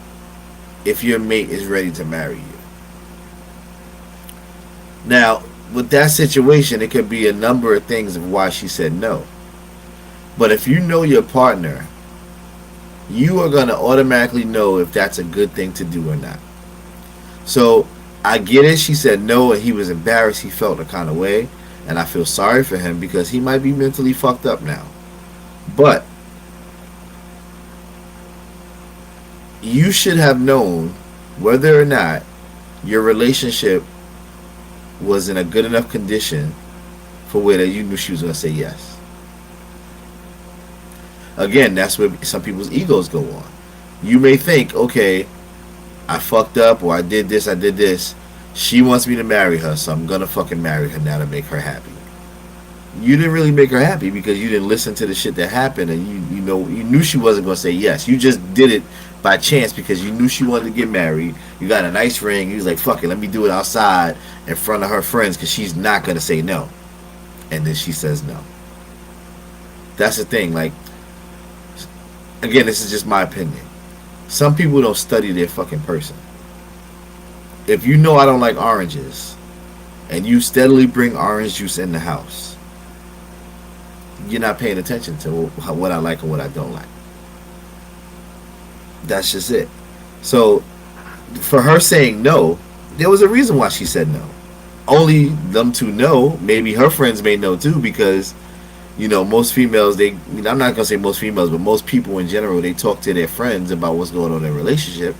if your mate is ready to marry you. Now, with that situation, it could be a number of things of why she said no. But if you know your partner, you are going to automatically know if that's a good thing to do or not. So, I get it. She said no, and he was embarrassed. He felt a kind of way. And I feel sorry for him because he might be mentally fucked up now. But you should have known whether or not your relationship was in a good enough condition for where that you knew she was going to say yes. Again, that's where some people's egos go on. You may think, okay, I fucked up or I did this, I did this. She wants me to marry her, so I'm going to fucking marry her now to make her happy. you didn't really make her happy because you didn't listen to the shit that happened, and you knew she wasn't gonna say yes. You just did it by chance because you knew she wanted to get married. You got a nice ring. You was like, "Fuck it, let me do it outside in front of her friends because she's not gonna say no." And then she says no. That's the thing. Like, again, this is just my opinion. Some people don't study their fucking person. If you know I don't like oranges, and you steadily bring orange juice in the house, you're not paying attention to what I like and what I don't like. That's just it. So, for her saying no, there was a reason why she said no. Only them two know. Maybe her friends may know too, because most females. I'm not gonna say most females, but most people in general, they talk to their friends about what's going on in their relationship.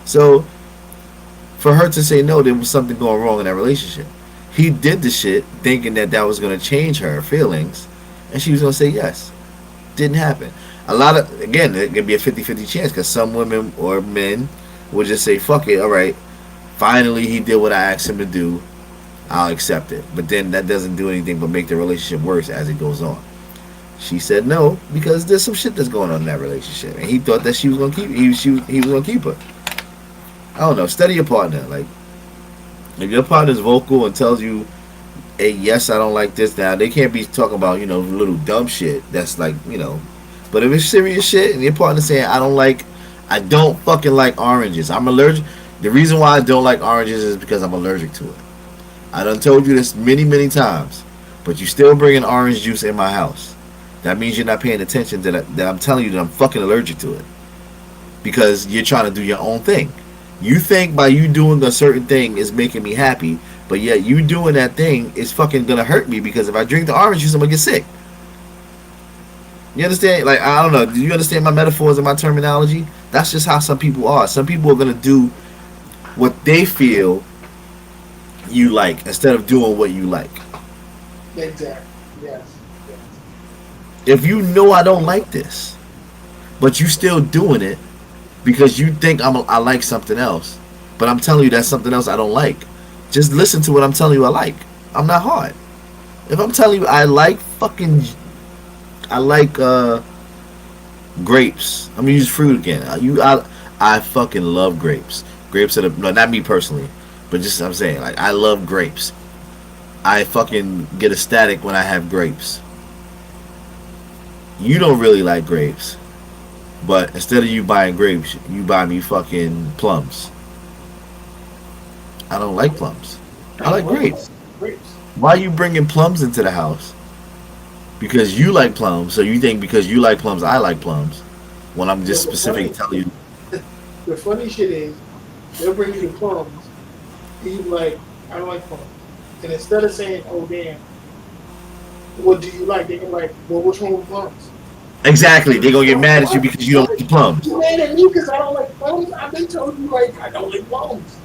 So, for her to say no, there was something going wrong in that relationship. He did the shit thinking that was gonna change her feelings, and she was gonna say yes. Didn't happen. A lot of, again, it could be a 50-50 chance because some women or men would just say, fuck it, all right, finally he did what I asked him to do, I'll accept it. But then that doesn't do anything but make the relationship worse as it goes on. She said no because there's some shit that's going on in that relationship, and he thought that she was gonna keep he was gonna keep her. I don't know. Study your partner. Like, if your partner's vocal and tells you, hey, yes, I don't like this, now they can't be talking about little dumb shit. That's like But if it's serious shit and your partner saying, I don't fucking like oranges. I'm allergic. The reason why I don't like oranges is because I'm allergic to it. I done told you this many, many times, but you still bringing orange juice in my house. That means you're not paying attention to that I'm telling you that I'm fucking allergic to it. Because you're trying to do your own thing. You think by you doing a certain thing is making me happy, but yet you doing that thing is fucking gonna hurt me because if I drink the orange juice, I'm gonna get sick. You understand? Like, I don't know. Do you understand my metaphors and my terminology? That's just how some people are. Some people are gonna do what they feel you like instead of doing what you like. Exactly. Yes. Yes. If you know I don't like this, but you still doing it because you think I like something else, but I'm telling you that's something else I don't like. Just listen to what I'm telling you I like. I'm not hard. If I'm telling you I like grapes. I'm gonna use fruit again. I fucking love grapes. Grapes are no, not me personally, but just I'm saying, like, I love grapes. I fucking get ecstatic when I have grapes. You don't really like grapes, but instead of you buying grapes, you buy me fucking plums. I don't like plums. I like grapes. Grapes. Why are you bringing plums into the house? Because you like plums, so you think because you like plums, I like plums. When I'm just specifically telling you. The funny shit is, they'll bring you the plums, and you be like, I don't like plums. And instead of saying, oh damn, what do you like? They can like, well, what's wrong with plums? Exactly, they're gonna get mad at you because you don't like the plums. You mad at me because I don't like plums? I've been told you like I don't like plums.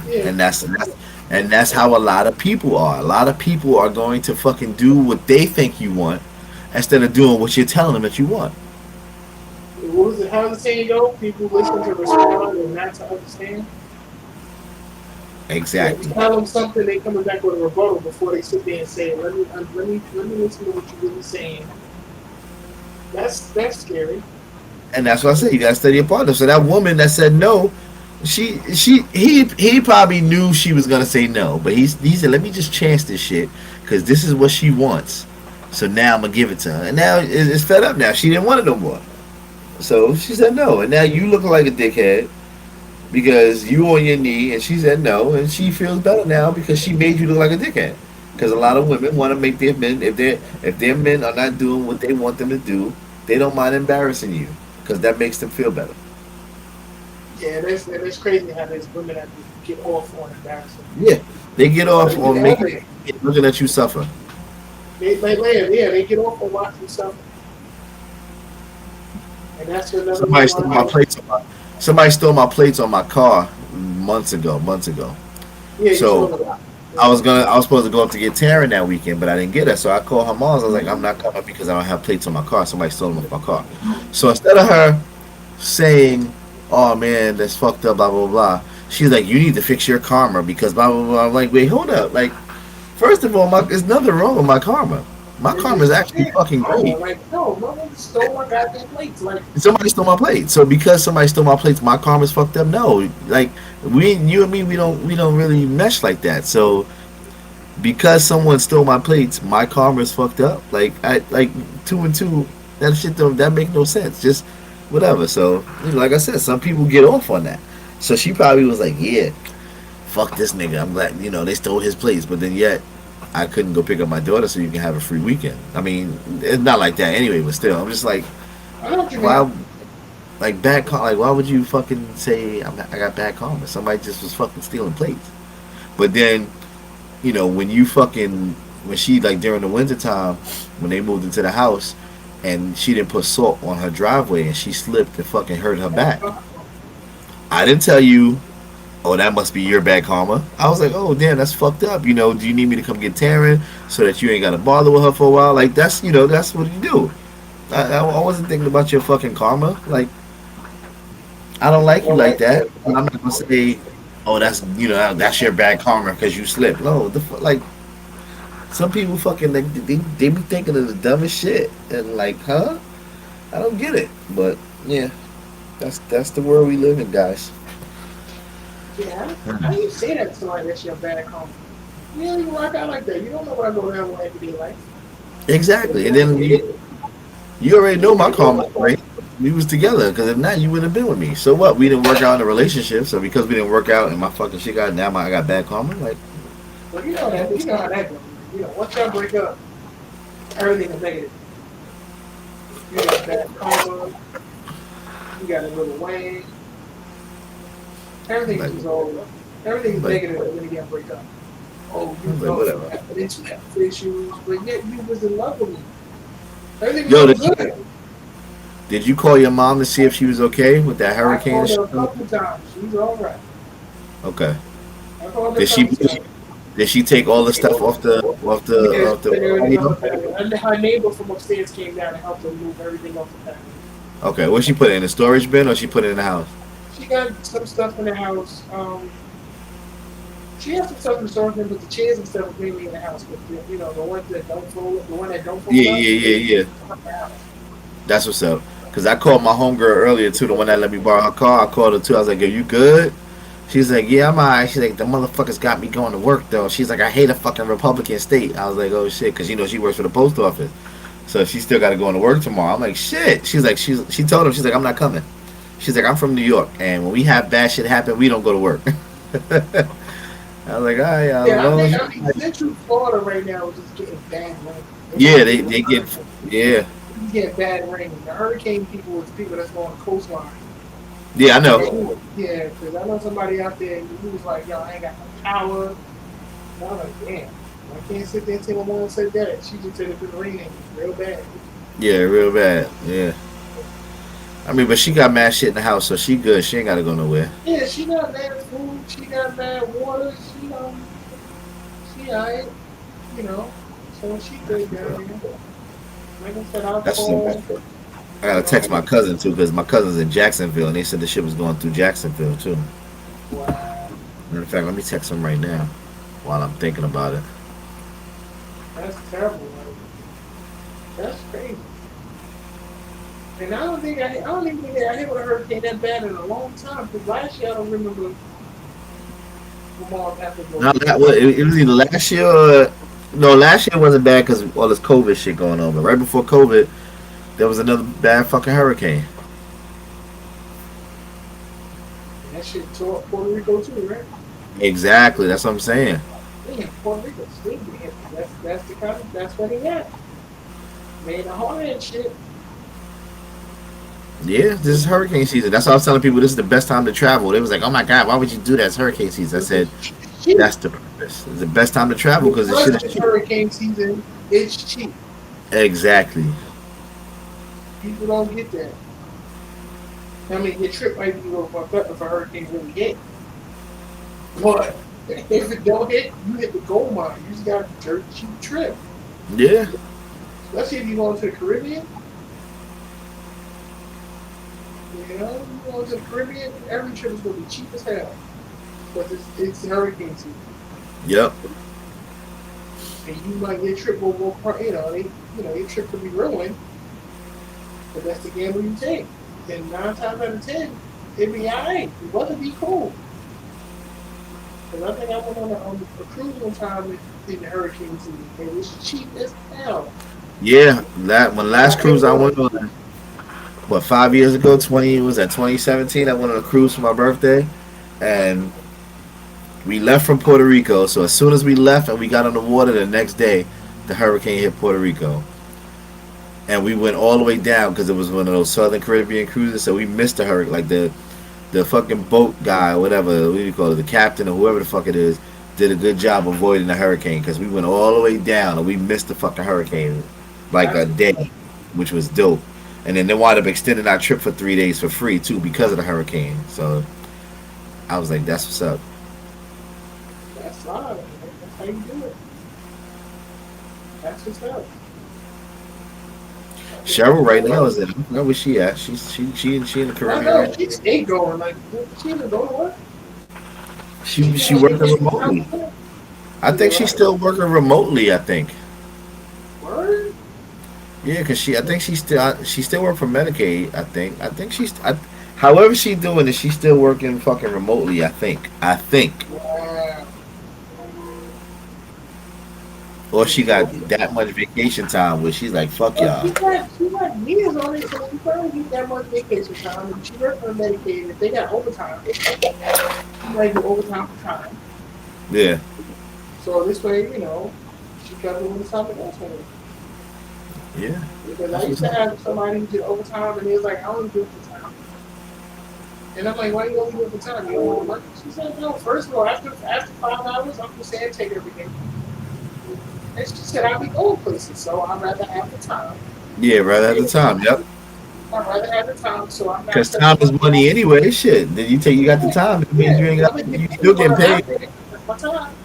Yeah. And that's how a lot of people are. A lot of people are going to fucking do what they think you want instead of doing what you're telling them that you want. What was it? How does the saying go? People listen to respond and not to understand. Yeah, you Exactly. tell them something, they coming back with a rebuttal before they sit there and say, let me listen to what you're really saying. That's scary. And that's what I said. You gotta study your partner. So that woman that said no, he probably knew she was gonna say no, but he said, let me just chance this shit because this is what she wants. So now I'm gonna give it to her, and now it's fed up. Now she didn't want it no more, so she said no, and now you look like a dickhead because you on your knee, and she said no, and she feels better now because she made you look like a dickhead. Because a lot of women want to make their men, if their men are not doing what they want them to do, they don't mind embarrassing you because that makes them feel better. Yeah, that's crazy how there's women that get off on embarrassing. Yeah, they get Like, off you on know, making looking at you suffer. they get off on watching stuff, and that's another Somebody reason stole why. my plates on my somebody stole my plates on my car months ago. Months ago. Yeah, you So told me that. I was supposed to go up to get Taryn that weekend, but I didn't get her. So I called her mom. I was like, I'm not coming because I don't have plates on my car. Somebody stole them off my car. So instead of her saying, "Oh man, that's fucked up," blah blah blah, she's like, "You need to fix your karma because blah blah blah." I'm like, wait, hold up, like. First of all, there's nothing wrong with my karma. My It's karma is just actually shit. fucking Oh, great. like no one stole my goddamn plates. Like Somebody stole my plate. So because somebody stole my plates, my karma's fucked up. No, like you and me, we don't really mesh like that. So because someone stole my plates, my karma's fucked up. Like I like two and two. That shit don't that make no sense. Just whatever. So like I said, some people get off on that. So she probably was like, yeah, fuck this nigga. I'm glad they stole his plates, but then yet I couldn't go pick up my daughter so you can have a free weekend. I mean, it's not like that anyway, but still, I'm just like, I know what you mean. why, like bad karma? Like, why would you fucking say I got bad karma? Somebody just was fucking stealing plates. But then, when you fucking when she like during the winter time when they moved into the house and she didn't put salt on her driveway and she slipped and fucking hurt her back. I didn't tell you. Oh, that must be your bad karma. I was like, oh damn, that's fucked up. Do you need me to come get Taryn so that you ain't got to bother with her for a while? Like that's what you do. I wasn't thinking about your fucking karma. Like I don't like you Well, like like that. I'm not gonna say, oh that's your bad karma because you slipped. No, like some people fucking like they be thinking of the dumbest shit and like, huh? I don't get it. But yeah, that's the world we live in, guys. yeah, how do you say that to somebody that's your bad karma? You don't even rock out like that. You don't know what I go around with everyday life. Exactly. And then you already know my karma, right? We was together because if not, you wouldn't have been with me. So what? We didn't work out in a relationship. So because we didn't work out and my fucking shit got now, I got bad karma. Like, But you know that you know how that goes. Once y'all break up, everything is negative. You got bad karma. You got a little Wayne. Everything is like, just all. Everything is like, negative when you get break up. Oh, you like felt some whatever. confidence, you have issues, but yet you was in love with me. Everything was Yo, all did you good. did you call your mom to see if she was okay with that I hurricane and called shit? her a couple times. She's all right. Okay. I called her a Did she couple times. did she take all the stuff off Yeah, she the said everything on patio? the patio. And her neighbor from upstairs came down and helped her move everything off the patio. Okay. What she put it in a storage bin or she put it in the house? She got some stuff in the house. She has some stuff in the storage room, but the chairs and stuff are mainly in the house. But the ones that don't fold, the one that don't fold Yeah, up, yeah, yeah, yeah. it's not the house. That's what's up. Cause I called my homegirl earlier too, the one that let me borrow her car. I called her too. I was like, "Are you good?" She's like, "Yeah, I'm alright." She's like, "The motherfuckers got me going to work though." She's like, "I hate a fucking Republican state." I was like, "Oh shit," because she works for the post office, so she still got to go into work tomorrow. I'm like, "Shit." She's like, she told him, she's like, "I'm not coming." She's like, "I'm from New York, and when we have bad shit happen, we don't go to work." I was like, "All right, Yeah, well, I mean, Central Florida right now is just getting bad rain. It's yeah, not they getting get, yeah, it's getting bad rain. The hurricane people is people that's going coastline. yeah, I know, Yeah, because I know somebody out there who was like, "Yo, I ain't got no power." And I'm like, "Damn, I can't sit there and tell my mom said that." She just said it's been raining real bad. yeah, real bad, yeah. I mean, but she got mad shit in the house, so she good. She ain't got to go nowhere. Yeah, she got bad food. She got bad water. She alright. So she good down there. Like I said, I'll That's so call. bad. I gotta text my cousin too because my cousin's in Jacksonville and they said the shit was going through Jacksonville too. Wow, Matter of fact, let me text him right now while I'm thinking about it. that's terrible. Like, that's crazy. And I don't even think I hit with a hurricane that bad in a long time. Because last year I don't remember my mom having to go No, through that. it was either last year or no, last year wasn't bad because all this COVID shit going on. But right before COVID, there was another bad fucking hurricane. And that shit tore up Puerto Rico too, right? Exactly, that's what I'm saying. Damn, Puerto Rico still getting hit. That's the kind of that's what he got. Made a hard and shit. Yeah, this is hurricane season. That's why I was telling people this is the best time to travel. They was like, "Oh my god, why would you do that? It's hurricane season." I said, Cheap. "That's the purpose. It's the best time to travel because the shit Because is it's cheap." hurricane season, it's cheap. Exactly. People don't get that. I mean, your trip might be a little fucked up if a hurricane really hit. But if it don't hit, you hit the gold mine. You just got a dirt cheap trip. Yeah. Especially if you go to the Caribbean. You go to the Caribbean, every trip is going to be cheap as hell. But it's hurricane season. Yep. and you might your trip will go, your trip could be ruined, but that's the gamble you take. And 9 times out of 10, it'd be alright. The weather be cool. Because I think I went on a cruise one time in the hurricane season. It was cheap as hell. Yeah, that when And I last ain't cruise I going. went on, what 5 years ago, 20 was that 2017. I went on a cruise for my birthday, and we left from Puerto Rico. So as soon as we left and we got on the water the next day, the hurricane hit Puerto Rico, and we went all the way down because it was one of those Southern Caribbean cruises. So we missed the hurricane. Like the fucking boat guy, whatever, what do you call it, the captain or whoever the fuck it is, did a good job avoiding the hurricane because we went all the way down and we missed the fucking hurricane like a That's what's day, up. which was dope. And then they wound up extending our trip for 3 days for free too because of the hurricane. So I was like, that's what's up. That's solid. That's how you do it. That's what's up. I think Cheryl that's right what's now up. is in. Where was she at? She in the I Caribbean know right she now. stayed going. Like she didn't go to work. She She got working vacation time remotely. for that. I Yeah, think she's right. still working remotely. I think. Word. Yeah, cause I think she still work for Medicaid. I think however she doing it, she's still working fucking remotely. I think, Wow. or Yeah, she she got working. that much vacation time where she's like, fuck Well, y'all. she got years on it, so she probably need that much vacation time. And she worked on Medicaid. If they got overtime, she might do overtime for time. Yeah, So this way, she covered when something else went. yeah, Because I that's used what's to up. have somebody who did overtime, and they was like, I only do it for time. And I'm like, why you only do it for time? You don't want to work? She said, no. First of all, after 5 hours, I'm just saying take everything. And she said, I'll be going places, so I'd rather have the time. Yeah, right at Yeah, the time. Yep. I'd rather have the time, so I'm not Cause stressing time is money money out. anyway. Shit. Then you got the Yeah, time. It means yeah. you ain't got. Whether you You get paid still or getting not, paid. that's my time.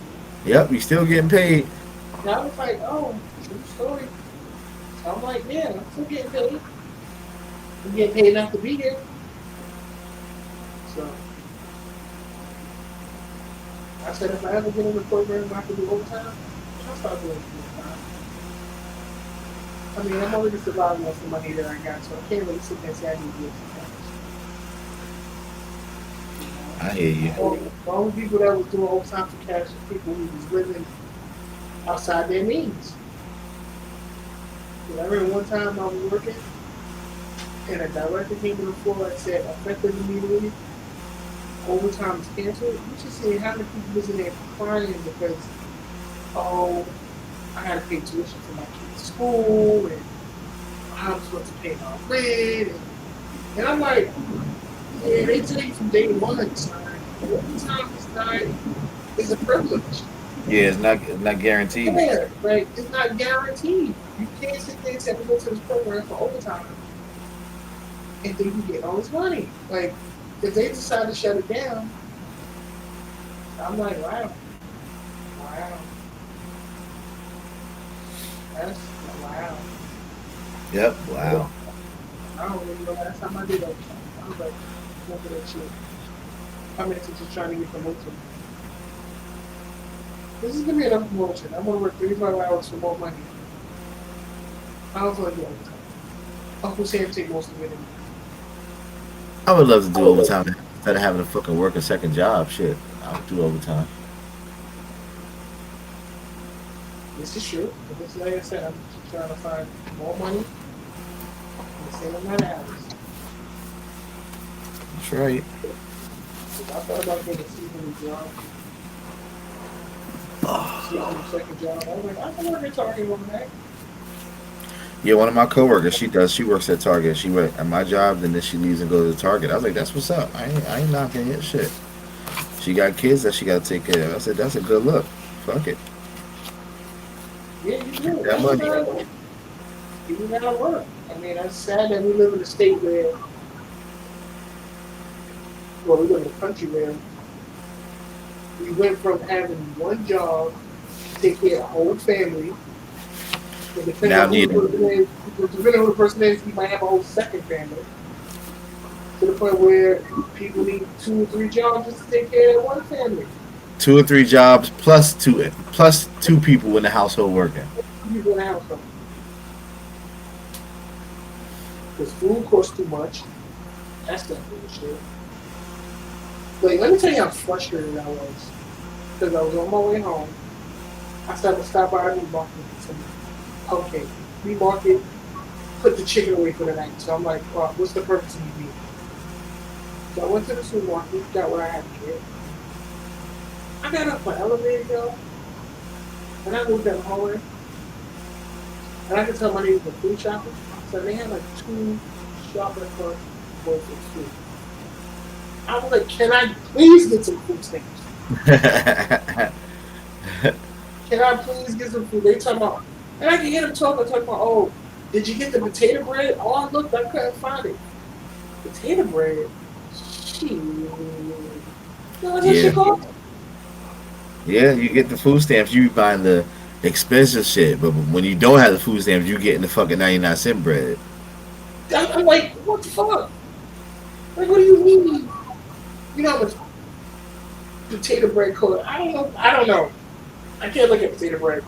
Yep. You still getting paid. And I was like, oh, true story. So I'm like, yeah, I'm still getting paid. I'm getting paid not to be here. So I said, if I ever get in a program where I can do overtime, I'll start doing overtime. I mean, I'm already surviving off the money that I got, so I can't really sit there and say I need to do extra cash. You know, I hear you. the only people that was doing overtime for cash is people who was living outside their means. I remember one time I was working and a director came to the floor and said, effective immediately, overtime is canceled. You should see how many people was in there crying because, oh, I got to pay tuition for my kids' school and I'm supposed to pay my rent. And I'm like, yeah, they tell you from day one, son, overtime is a privilege. Yeah, it's not guaranteed. Yeah, like it's not guaranteed. You can't sit there and say, I'm going to go to this program for overtime and think you get all this money. Like, if they decide to shut it down, I'm like, wow, wow, that's wow. Yep. Wow. I don't even know last time I did overtime. I was like, look at that shit. I'm into just trying to get promoted. This is gonna be another promotion. I'm gonna work 35 hours for more money. I don't feel like doing overtime. Uncle Sam take most of it anyway. I would love to do overtime instead of having to fucking work a second job. Shit, I would do overtime. This is true. But this, like I said, I'm just trying to find more money in the same amount of hours. That's right. Because I thought about getting a seasonal job, seasonal second job. I was like, I can work at Target overnight. Yeah, one of my coworkers, she works at Target. She work at my job, and then she leaves and goes to Target. I was like, that's what's up. I ain't knocking it. Shit. She got kids that she got to take care of. I said, that's a good look. Fuck it. Yeah, you Get do. that People money. gotta work. People gotta work. I mean, it's sad that we live in a state where, well, we live in a country where we went from having one job to take care of a whole family, and depending Now on who the neither. person is, depending on who the person is, you might have a whole second family. To the point where people need two or three jobs just to take care of one family. 2 or 3 jobs plus two people in the household working. You go in the house because food costs too much. That's that bullshit. Like, let me tell you how frustrated I was because I was on my way home. I started to stop by the meat market and get some okay. Meat market put the chicken away for the night. So I'm like, well, what's the purpose of me being here? So I went to the supermarket, got what I had to get. I got up my elevator, yo, and I moved down the hallway, and I could tell my neighbors were food shopping. So they had like two shopping carts worth of food. I was like, can I please get some food stamps? Can I please get some food? They talking about, and I can hear them talking about, oh, did you get the potato bread? Oh, I looked, I couldn't find it. Potato bread? Shit. You know what that Yeah, shit cost? yeah. You get the food stamps. You be buying the expensive shit, but when you don't have the food stamps, you getting the fucking 99-cent bread. I'm like, what the fuck? Like, what do you mean? You know how much potato bread cost? I don't know. I don't know. I can't look at potato bread.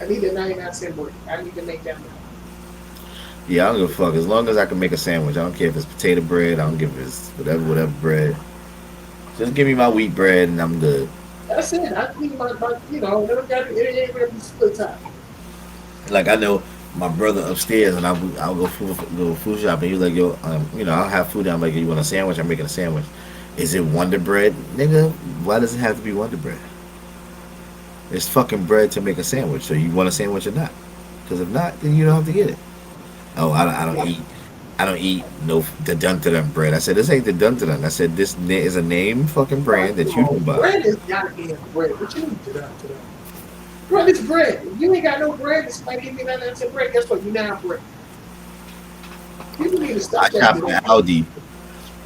I need a 99-cent bread. I need to make that money. Yeah, I don't give a fuck. As long as I can make a sandwich, I don't care if it's potato bread. I don't give if it's whatever bread. Just give me my wheat bread and I'm good. That's it. I need my it don't got it ain't gonna be split time. Like I know my brother upstairs, and I'll go food shopping. He's like, yo, I'll have food. I'm like, you want a sandwich? I'm making a sandwich. Is it Wonder Bread, nigga? Why does it have to be Wonder Bread? It's fucking bread to make a sandwich. So you want a sandwich or not? Because if not, then you don't have to get it. Oh, I don't eat no the dun dun bread. I said this ain't the dun dun. I said this is a name fucking brand First that of you all, can buy. bread is gotta be in bread. What you need to do? Bro, it's bread. If you ain't got no bread, and somebody give me that that's bread, guess what? You now have bread. People need to I stop that shop shit. at Aldi.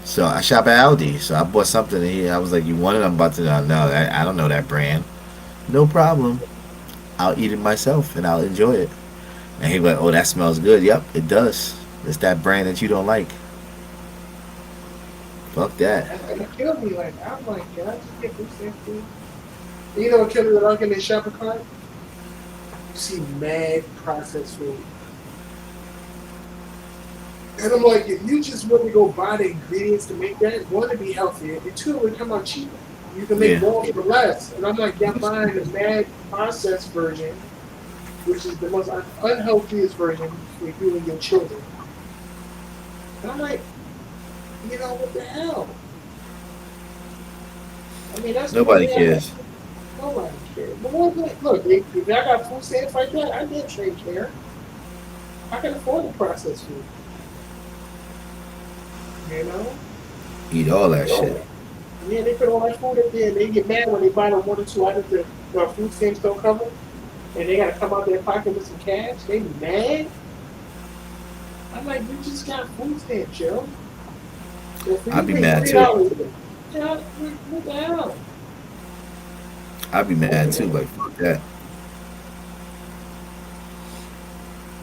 So I shop at Aldi. So I bought something here. I was like, "You want it?" I'm about to. No, I don't know that brand. No problem. I'll eat it myself and I'll enjoy it. And he went, "Oh, that smells good." Yep, it does. It's that brand that you don't like. Fuck that. It killed me. Like, I'm like, can I just get food stamps, please? You know what killed me when I get in the shopping cart? You see mad processed food. And I'm like, if you just want to go buy the ingredients to make that, one, to be healthier, and two, it would come out cheaper. You can make Yeah. more for less. And I'm like, y'all buying the mad processed version, which is the most unhealthiest version for you and your children. And I'm like, what the hell? I mean, that's the Nobody way cares. nobody cares. But look, if I got food stamps like that, I did trade care. I can afford the processed food, you know? Eat all that shit. Yeah, they put all that food up there and they get mad when they buy the one or two items that the food stamps don't cover and they got to come out their pocket with some cash. They mad. I'm like, you just got food stamps, yo. So for I'd you be pay mad $3, too. what the hell? I'd be mad too. Like fuck that.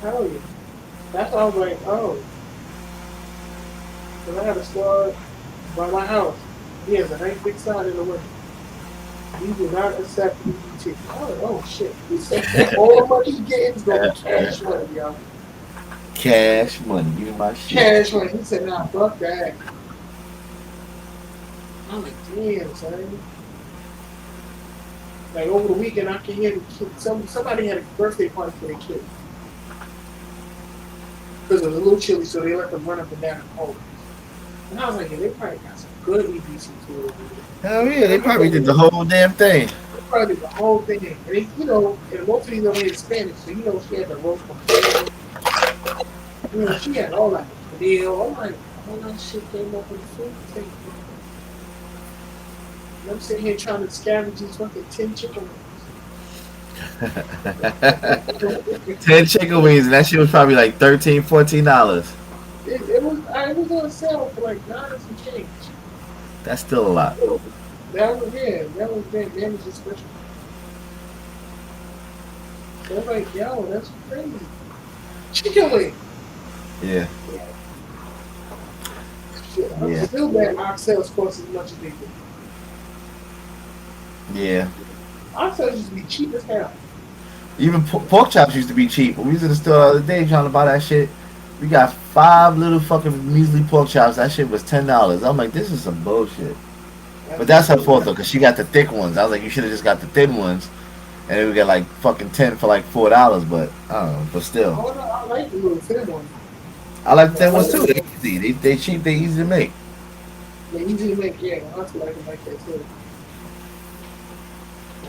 Hell yeah. That's why I was like, oh, because I had a store by my house. He has a nice big sign in the window. We do not accept EBT. Oh shit. He said all the money he getting is going to be cash money, yo. Cash money. Give me my shit. Cash money. He said, nah, fuck that. I'm like, damn, son. Like over the weekend, I can hear the kid, somebody had a birthday party for their kid because it was a little chilly, so they let them run up and down the hallways. And I was like, yeah, they probably got some good EBC food over there. Hell yeah, they I probably go, did the whole damn thing. they probably did the whole thing. And they, and most of these are in Spanish, so she had the roast potato. She had all that meal. I'm like, all that shit came up with the food table. And I'm sitting here trying to scavenge these fucking 10 chicken wings. 10 chicken wings, and that shit was probably like $13, $14. It was on sale for like 9 and some change. That's still a lot. That was damage special. So I'm like, yo, that's crazy. Chicken wing. Yeah, Shit, I'm yeah. still mad oxtails cost as much as they do. Yeah. Oxtails used to be cheap as hell. Even pork chops used to be cheap. When we was in the store the other day trying to buy that shit. We got 5 little fucking measly pork chops. That shit was $10. I'm like, this is some bullshit. But That's that's her ridiculous. fault though, cause she got the thick ones. I was like, you should have just got the thin ones, and then we got like fucking 10 for like $4. But I don't know. But still, Oh no, I like the little thin ones. I like the I thin like ones too. the They easy. They cheap. They easy to make. they easy to make. Yeah, I also like them like that too.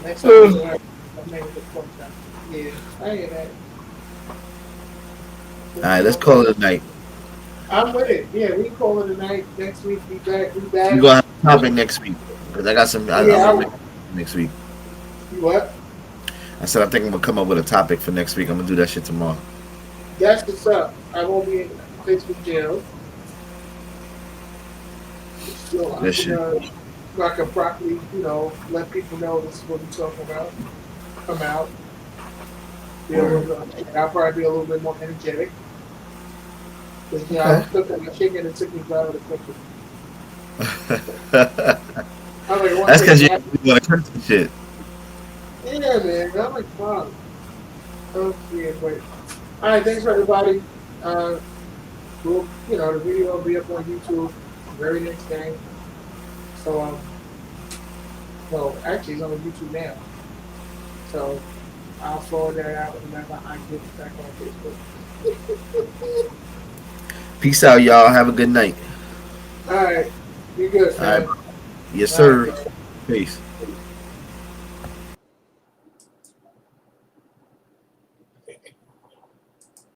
Next time we All go out, I'm making the pork chop. Yeah, I hear that. right, You let's know, call it a night. I'm with it. Yeah, we call it a night. Next week, we back. We We back. gonna have a topic next week because I got some. I'm Yeah, gonna make next week. you what? I said I think I'm gonna come up with a topic for next week. I'm gonna do that shit tomorrow. That's what's up. I won't be in Facebook jail. So I That can, shit. I can properly, let people know this is what we're talking about. Come out, be a Word. little bit. I'll probably be a little bit more energetic. Because I Okay. was cooking my chicken and it took me forever to cook it. That's I was like, I want to take because a you nap. want to curse and shit. Yeah, man. I'm like, wow. Oh, yeah, but all right. Thanks for everybody. Uh, the video will be up on YouTube very next day. So, well, actually, it's on YouTube now. So I'll forward that out whenever I get back on Facebook. Peace out, y'all. Have a good night. All right. Be good, All right. fam. Yes, All right, sir. bro. Peace.